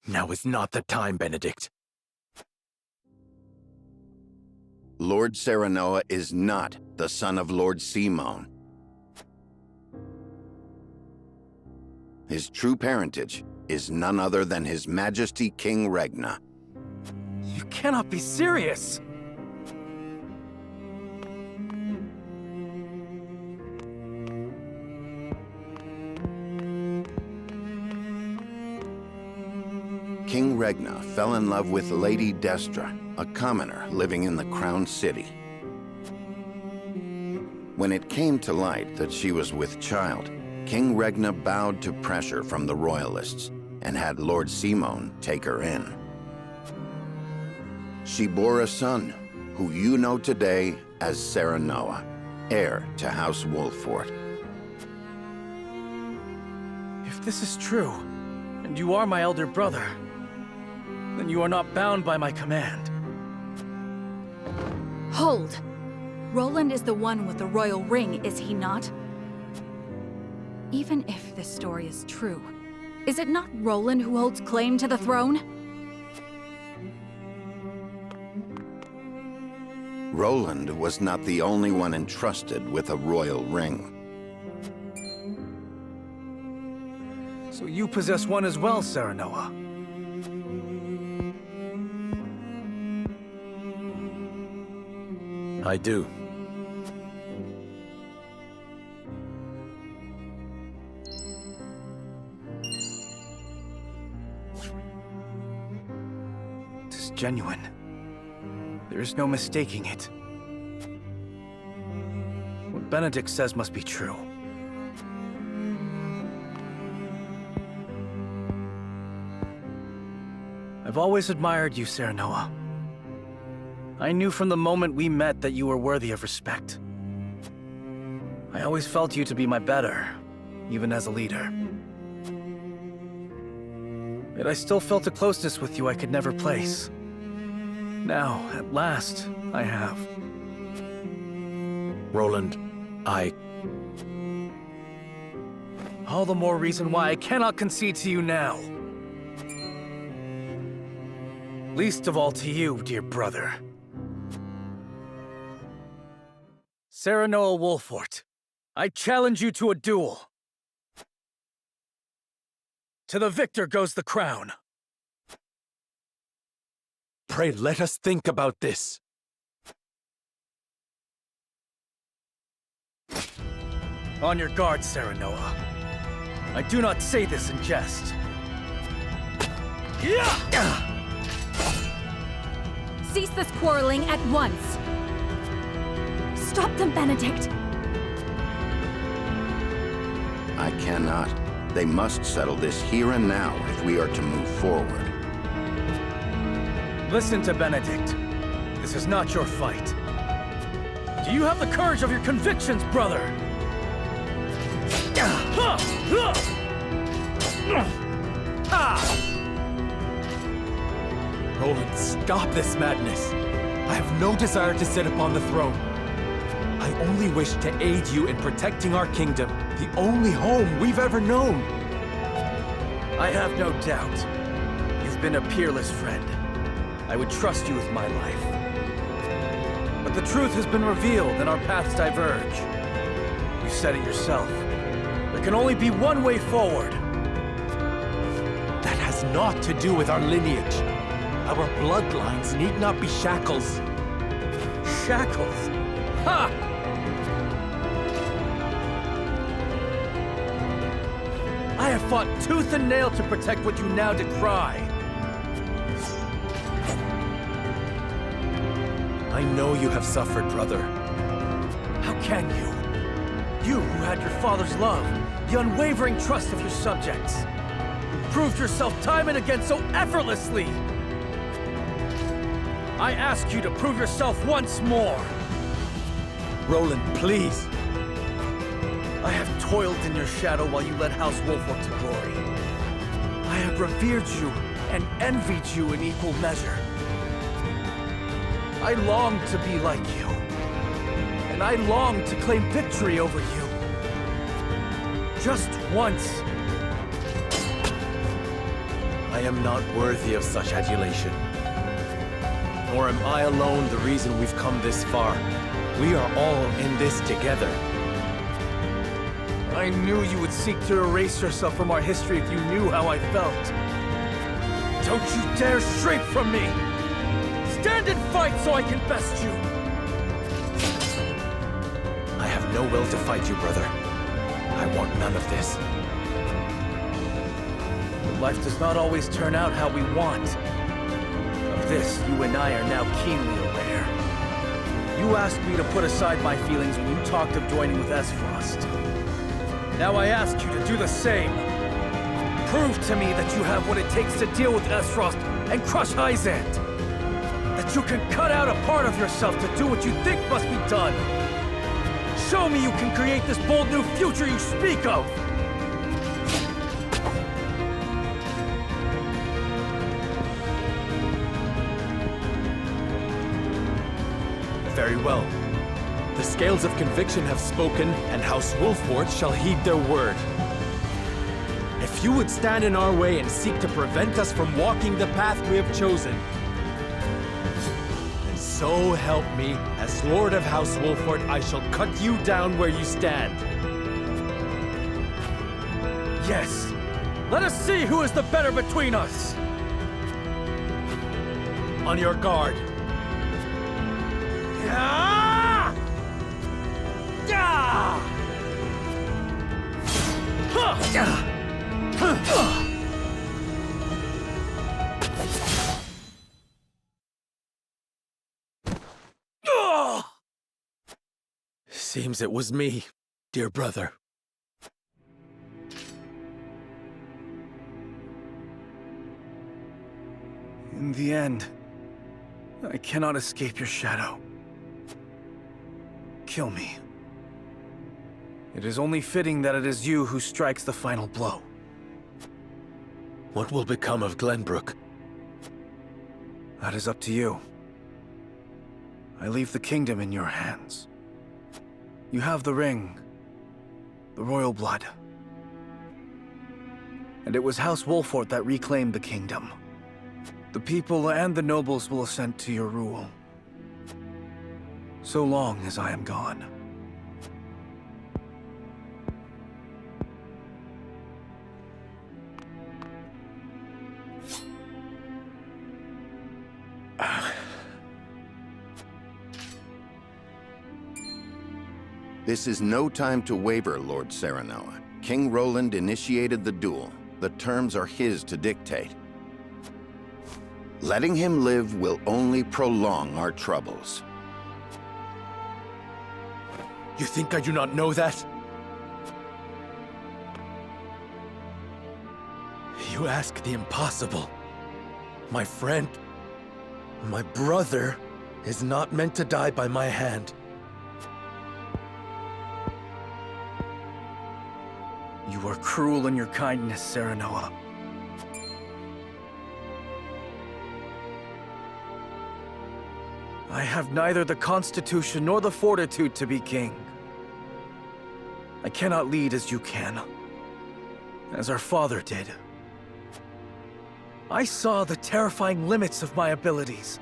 Now is not the time, Benedict. Lord Serenoa is not the son of Lord Simon. His true parentage is none other than His Majesty King Regna. You cannot be serious! King Regna fell in love with Lady Destra, a commoner living in the Crown City. When it came to light that she was with child, King Regna bowed to pressure from the royalists and had Lord Simon take her in. She bore a son, who you know today as Serenoa, heir to House Wolffort. If this is true, and you are my elder brother, then you are not bound by my command. Hold! Roland is the one with the royal ring, is he not? Even if this story is true, is it not Roland who holds claim to the throne? Roland was not the only one entrusted with a royal ring. So you possess one as well, Serenoa. I do. It is genuine. There is no mistaking it. What Benedict says must be true. I've always admired you, Serenoa. I knew from the moment we met that you were worthy of respect. I always felt you to be my better, even as a leader. Yet I still felt a closeness with you I could never place. Now, at last, I have. Roland, All the more reason why I cannot concede to you now. Least of all to you, dear brother. Serenoa Wolffort, I challenge you to a duel. To the victor goes the crown. Pray let us think about this. On your guard, Serenoa. I do not say this in jest. Cease this quarreling at once! Stop them, Benedict! I cannot. They must settle this here and now if we are to move forward. Listen to Benedict. This is not your fight. Do you have the courage of your convictions, brother? Roland, stop this madness. I have no desire to sit upon the throne. I only wish to aid you in protecting our kingdom, the only home we've ever known. I have no doubt. You've been a peerless friend. I would trust you with my life. But the truth has been revealed and our paths diverge. You said it yourself. There can only be one way forward. That has naught to do with our lineage. Our bloodlines need not be shackles. Shackles? Ha! I have fought tooth and nail to protect what you now decry. I know you have suffered, brother. How can you? You who had your father's love, the unwavering trust of your subjects, proved yourself time and again so effortlessly. I ask you to prove yourself once more. Roland, please. I have toiled in your shadow while you led House Wolffort to glory. I have revered you and envied you in equal measure. I long to be like you, and I long to claim victory over you. Just once. I am not worthy of such adulation. Nor am I alone the reason we've come this far. We are all in this together. I knew you would seek to erase yourself from our history if you knew how I felt. Don't you dare shrink from me! Stand and fight so I can best you! I have no will to fight you, brother. I want none of this. But life does not always turn out how we want. Of this, you and I are now keenly aware. You You asked me to put aside my feelings when you talked of joining with Esfrost. Now I ask you to do the same. Prove to me that you have what it takes to deal with Esfrost and crush Hyzant. That you can cut out a part of yourself to do what you think must be done. Show me you can create this bold new future you speak of! Very well. The scales of conviction have spoken, and House Wolford shall heed their word. If you would stand in our way and seek to prevent us from walking the path we have chosen, then so help me, as Lord of House Wolford, I shall cut you down where you stand. Yes! Let us see who is the better between us! On your guard. Ah! Ah! Seems it was me, dear brother. In the end, I cannot escape your shadow. Kill me. It is only fitting that it is you who strikes the final blow. What will become of Glenbrook? That is up to you. I leave the kingdom in your hands. You have the ring, the royal blood. And it was House Wolford that reclaimed the kingdom. The people and the nobles will assent to your rule. So long as I am gone. This is no time to waver, Lord Serenoa. King Roland initiated the duel. The terms are his to dictate. Letting him live will only prolong our troubles. You think I do not know that? You ask the impossible. My friend, my brother, is not meant to die by my hand. You are cruel in your kindness, Serenoa. I have neither the constitution nor the fortitude to be king. I cannot lead as you can, as our father did. I saw the terrifying limits of my abilities,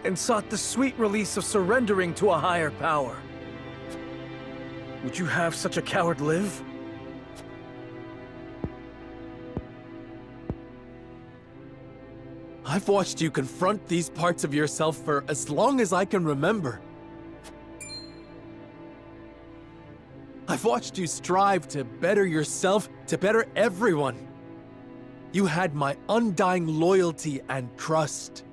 and sought the sweet release of surrendering to a higher power. Would you have such a coward live? I've watched you confront these parts of yourself for as long as I can remember. I've watched you strive to better yourself, to better everyone. You had my undying loyalty and trust.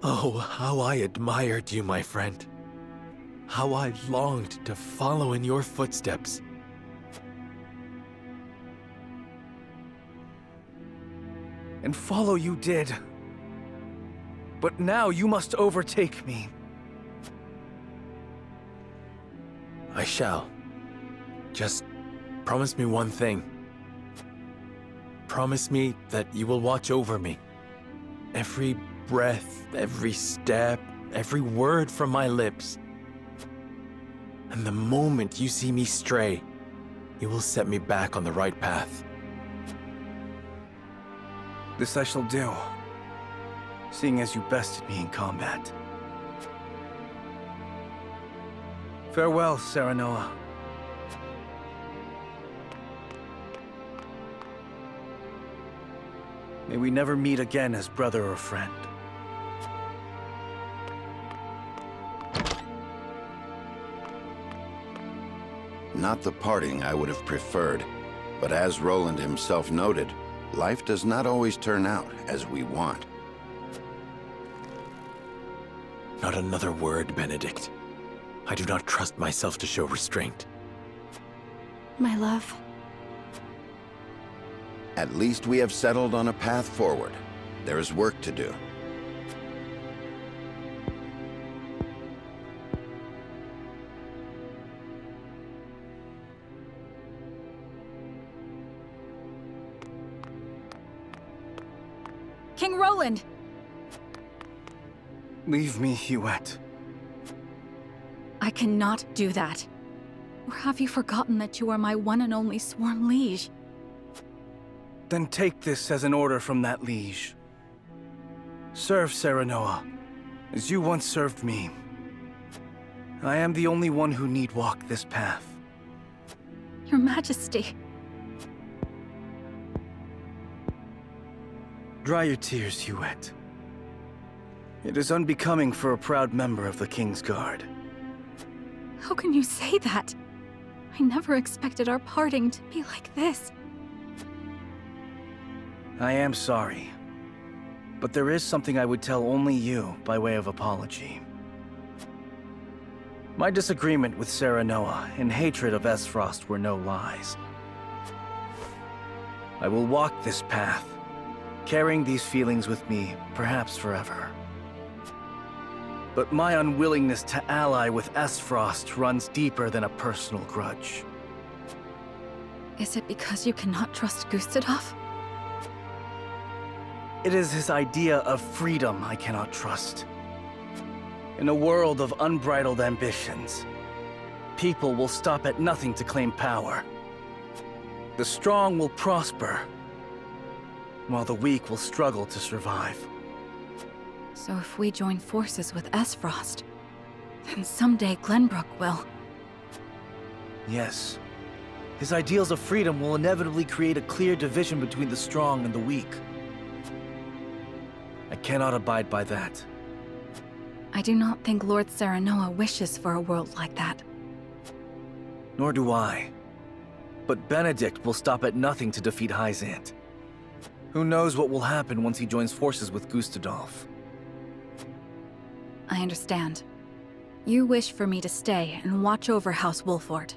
Oh, how I admired you, my friend. How I longed to follow in your footsteps. And follow you did. But now you must overtake me. I shall. Just promise me one thing. Promise me that you will watch over me. Every breath, every step, every word from my lips. And the moment you see me stray, you will set me back on the right path. This I shall do, seeing as you bested me in combat. Farewell, Serenoa. May we never meet again as brother or friend. Not the parting I would have preferred, but as Roland himself noted, life does not always turn out as we want. Not another word, Benedict. I do not trust myself to show restraint. My love. At least we have settled on a path forward. There is work to do. King Roland! Leave me, Huette. I cannot do that. Or have you forgotten that you are my one and only sworn liege? Then take this as an order from that liege. Serve Serenoa, as you once served me. I am the only one who need walk this path. Your Majesty. Dry your tears, Huette. It is unbecoming for a proud member of the King's Guard. How can you say that? I never expected our parting to be like this. I am sorry. But there is something I would tell only you by way of apology. My disagreement with Serenoa and hatred of Esfrost were no lies. I will walk this path, carrying these feelings with me, perhaps forever. But my unwillingness to ally with Esfrost runs deeper than a personal grudge. Is it because you cannot trust Gustadolf? It is his idea of freedom I cannot trust. In a world of unbridled ambitions, people will stop at nothing to claim power. The strong will prosper, while the weak will struggle to survive. So if we join forces with Esfrost, then someday Glenbrook will. Yes. His ideals of freedom will inevitably create a clear division between the strong and the weak. I cannot abide by that. I do not think Lord Serenoa wishes for a world like that. Nor do I. But Benedict will stop at nothing to defeat Hyzant. Who knows what will happen once he joins forces with Gustadolf? I understand. You wish for me to stay and watch over House Wolfort.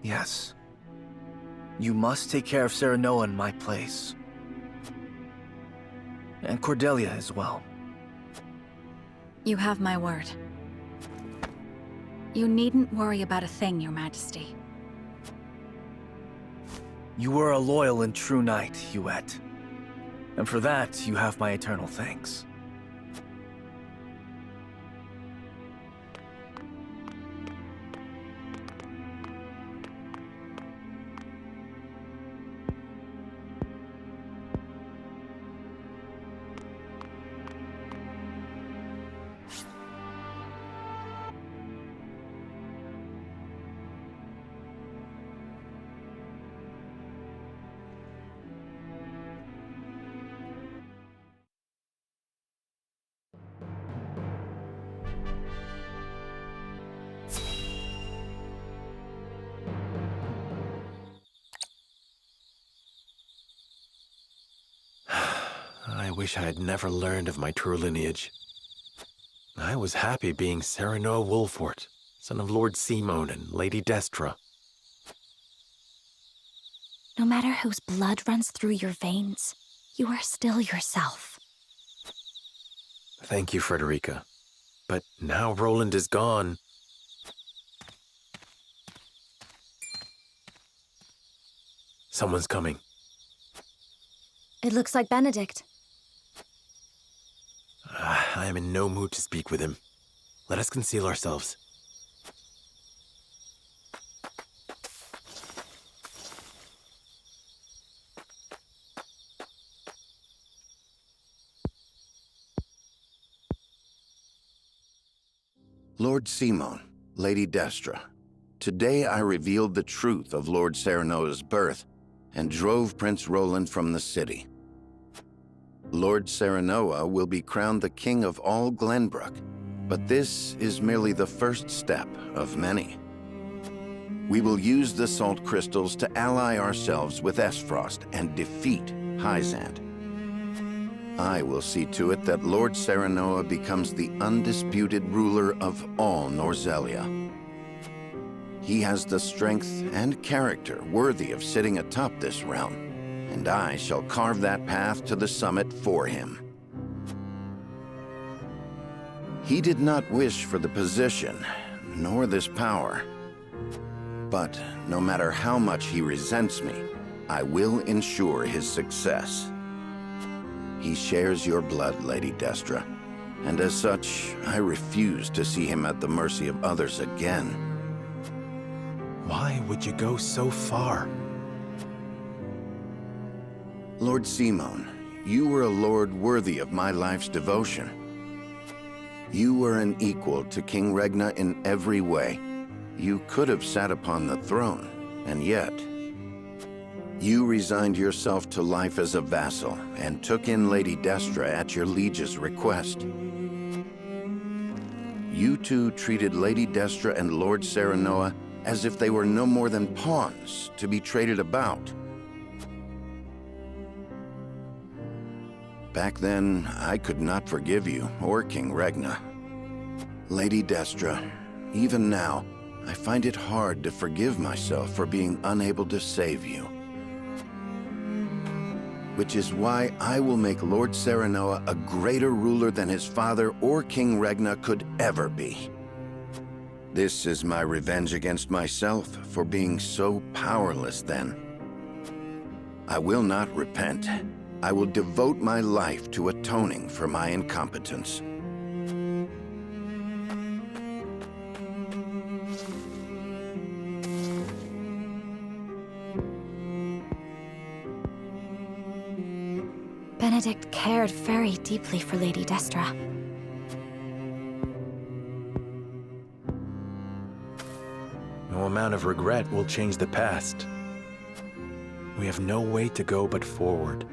Yes. You must take care of Serenoa in my place. And Cordelia as well. You have my word. You needn't worry about a thing, Your Majesty. You were a loyal and true knight, Huette. And for that, you have my eternal thanks. I wish I had never learned of my true lineage. I was happy being Serenoa Wolfort, son of Lord Simon and Lady Destra. No matter whose blood runs through your veins, you are still yourself. Thank you, Frederica. But now Roland is gone. Someone's coming. It looks like Benedict. I am in no mood to speak with him. Let us conceal ourselves. Lord Simon, Lady Destra, today I revealed the truth of Lord Serenoa's birth and drove Prince Roland from the city. Lord Serenoa will be crowned the king of all Glenbrook, but this is merely the first step of many. We will use the salt crystals to ally ourselves with Esfrost and defeat Hyzant. I will see to it that Lord Serenoa becomes the undisputed ruler of all Norzelia. He has the strength and character worthy of sitting atop this realm, and I shall carve that path to the summit for him. He did not wish for the position, nor this power. But no matter how much he resents me, I will ensure his success. He shares your blood, Lady Destra, and as such, I refuse to see him at the mercy of others again. Why would you go so far? Lord Simon, you were a lord worthy of my life's devotion. You were an equal to King Regna in every way. You could have sat upon the throne, and yet you resigned yourself to life as a vassal and took in Lady Destra at your liege's request. You two treated Lady Destra and Lord Serenoa as if they were no more than pawns to be traded about. Back then, I could not forgive you or King Regna. Lady Destra, even now, I find it hard to forgive myself for being unable to save you. Which is why I will make Lord Serenoa a greater ruler than his father or King Regna could ever be. This is my revenge against myself for being so powerless then. I will not repent. I will devote my life to atoning for my incompetence. Benedict cared very deeply for Lady Destra. No amount of regret will change the past. We have no way to go but forward.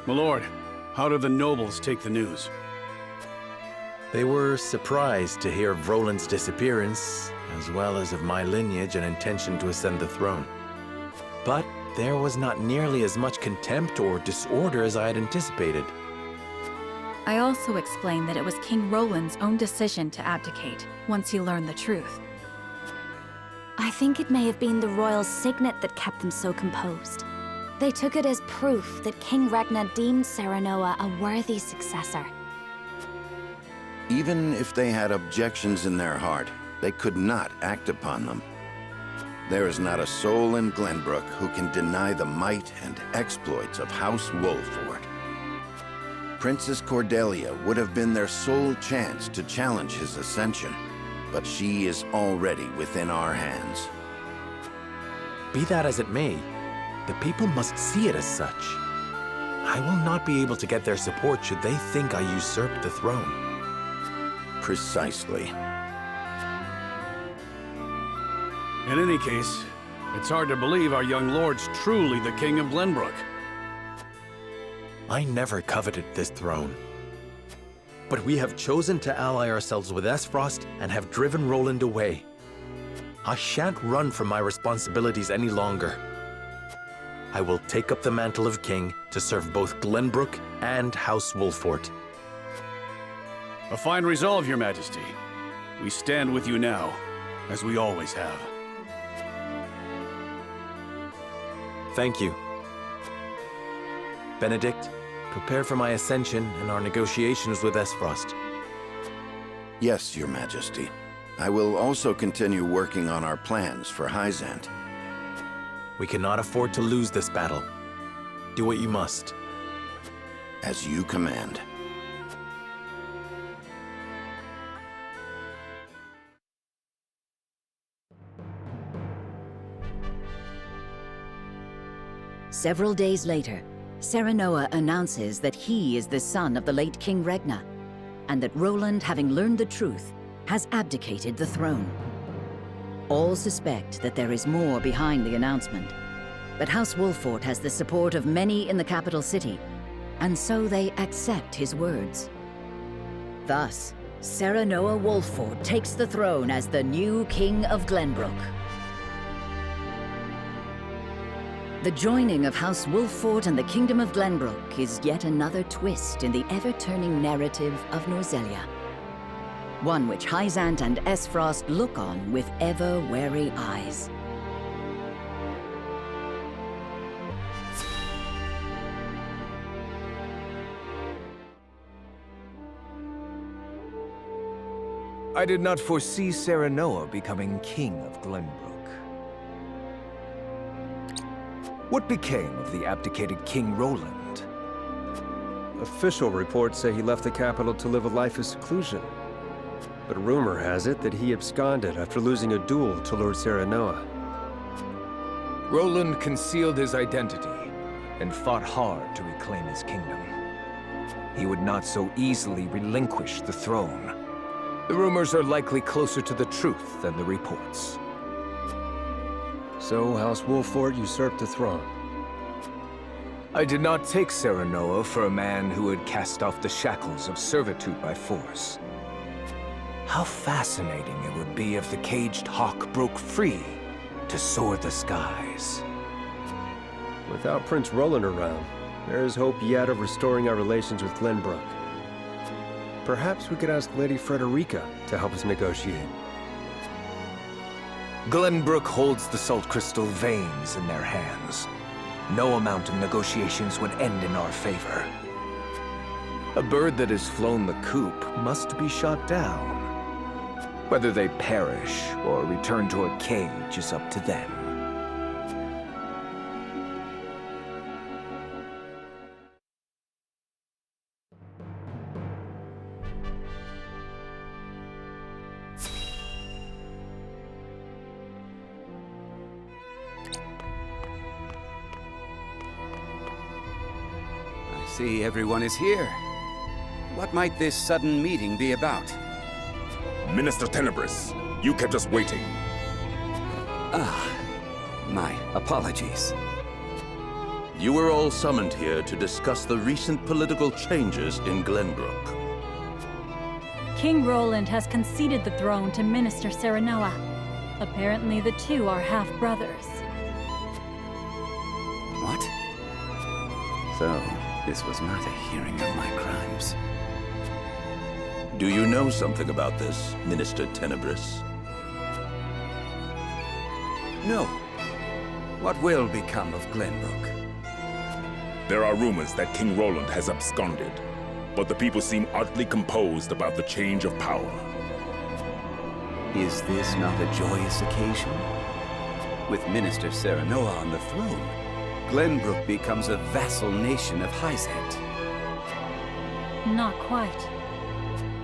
My lord, how did the nobles take the news? They were surprised to hear of Roland's disappearance, as well as of my lineage and intention to ascend the throne. But there was not nearly as much contempt or disorder as I had anticipated. I also explained that it was King Roland's own decision to abdicate once he learned the truth. I think it may have been the royal signet that kept them so composed. They took it as proof that King Regna deemed Serenoa a worthy successor. Even if they had objections in their heart, they could not act upon them. There is not a soul in Glenbrook who can deny the might and exploits of House Wolford. Princess Cordelia would have been their sole chance to challenge his ascension, but she is already within our hands. Be that as it may, the people must see it as such. I will not be able to get their support should they think I usurped the throne. Precisely. In any case, it's hard to believe our young lord's truly the King of Glenbrook. I never coveted this throne. But we have chosen to ally ourselves with Esfrost and have driven Roland away. I shan't run from my responsibilities any longer. I will take up the mantle of king to serve both Glenbrook and House Wolford. A fine resolve, Your Majesty. We stand with you now, as we always have. Thank you. Benedict, prepare for my ascension and our negotiations with Esfrost. Yes, Your Majesty. I will also continue working on our plans for Hyzant. We cannot afford to lose this battle. Do what you must. As you command. Several days later, Serenoa announces that he is the son of the late King Regna, and that Roland, having learned the truth, has abdicated the throne. All suspect that there is more behind the announcement, but House Wolffort has the support of many in the capital city, and so they accept his words. Thus, Serenoa Wolffort takes the throne as the new King of Glenbrook. The joining of House Wolffort and the Kingdom of Glenbrook is yet another twist in the ever-turning narrative of Norzelia. One which Hyzant and Esfrost look on with ever-wary eyes. I did not foresee Serenoa becoming King of Glenbrook. What became of the abdicated King Roland? Official reports say he left the capital to live a life of seclusion. But rumor has it that he absconded after losing a duel to Lord Serenoa. Roland concealed his identity and fought hard to reclaim his kingdom. He would not so easily relinquish the throne. The rumors are likely closer to the truth than the reports. So House Wolffort usurped the throne. I did not take Serenoa for a man who had cast off the shackles of servitude by force. How fascinating it would be if the caged hawk broke free to soar the skies. Without Prince Roland around, there is hope yet of restoring our relations with Glenbrook. Perhaps we could ask Lady Frederica to help us negotiate. Glenbrook holds the salt crystal veins in their hands. No amount of negotiations would end in our favor. A bird that has flown the coop must be shot down. Whether they perish or return to a cage is up to them. I see everyone is here. What might this sudden meeting be about? Minister Tenebris, you kept us waiting. Ah, my apologies. You were all summoned here to discuss the recent political changes in Glenbrook. King Roland has conceded the throne to Minister Serenoa. Apparently the two are half-brothers. What? So, this was not a hearing of my crimes. Do you know something about this, Minister Tenebris? No. What will become of Glenbrook? There are rumors that King Roland has absconded, but the people seem oddly composed about the change of power. Is this not a joyous occasion? With Minister Serenoa on the throne, Glenbrook becomes a vassal nation of Hyzant. Not quite.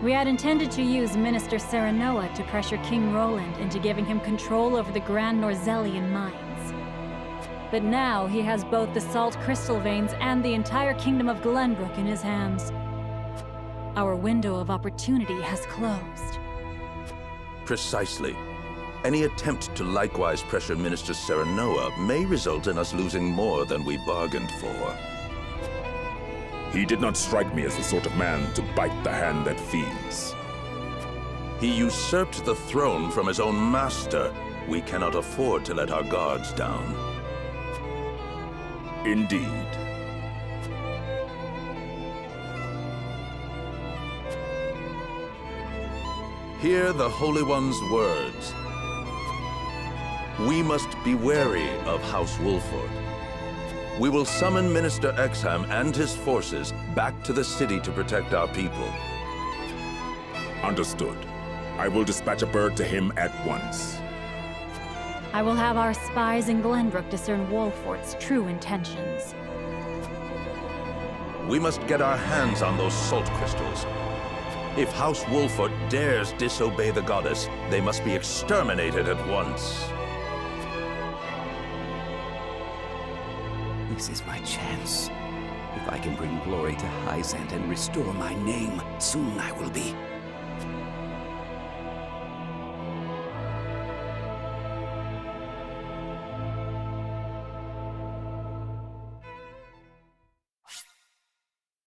We had intended to use Minister Serenoa to pressure King Roland into giving him control over the Grand Norzelian mines. But now he has both the salt crystal veins and the entire kingdom of Glenbrook in his hands. Our window of opportunity has closed. Precisely. Any attempt to likewise pressure Minister Serenoa may result in us losing more than we bargained for. He did not strike me as the sort of man to bite the hand that feeds. He usurped the throne from his own master. We cannot afford to let our guards down. Indeed. Hear the Holy One's words. We must be wary of House Wolffort. We will summon Minister Exham and his forces back to the city to protect our people. Understood. I will dispatch a bird to him at once. I will have our spies in Glenbrook discern Wolffort's true intentions. We must get our hands on those salt crystals. If House Wolffort dares disobey the goddess, they must be exterminated at once. This is my chance. If I can bring glory to Hyzant and restore my name, soon I will be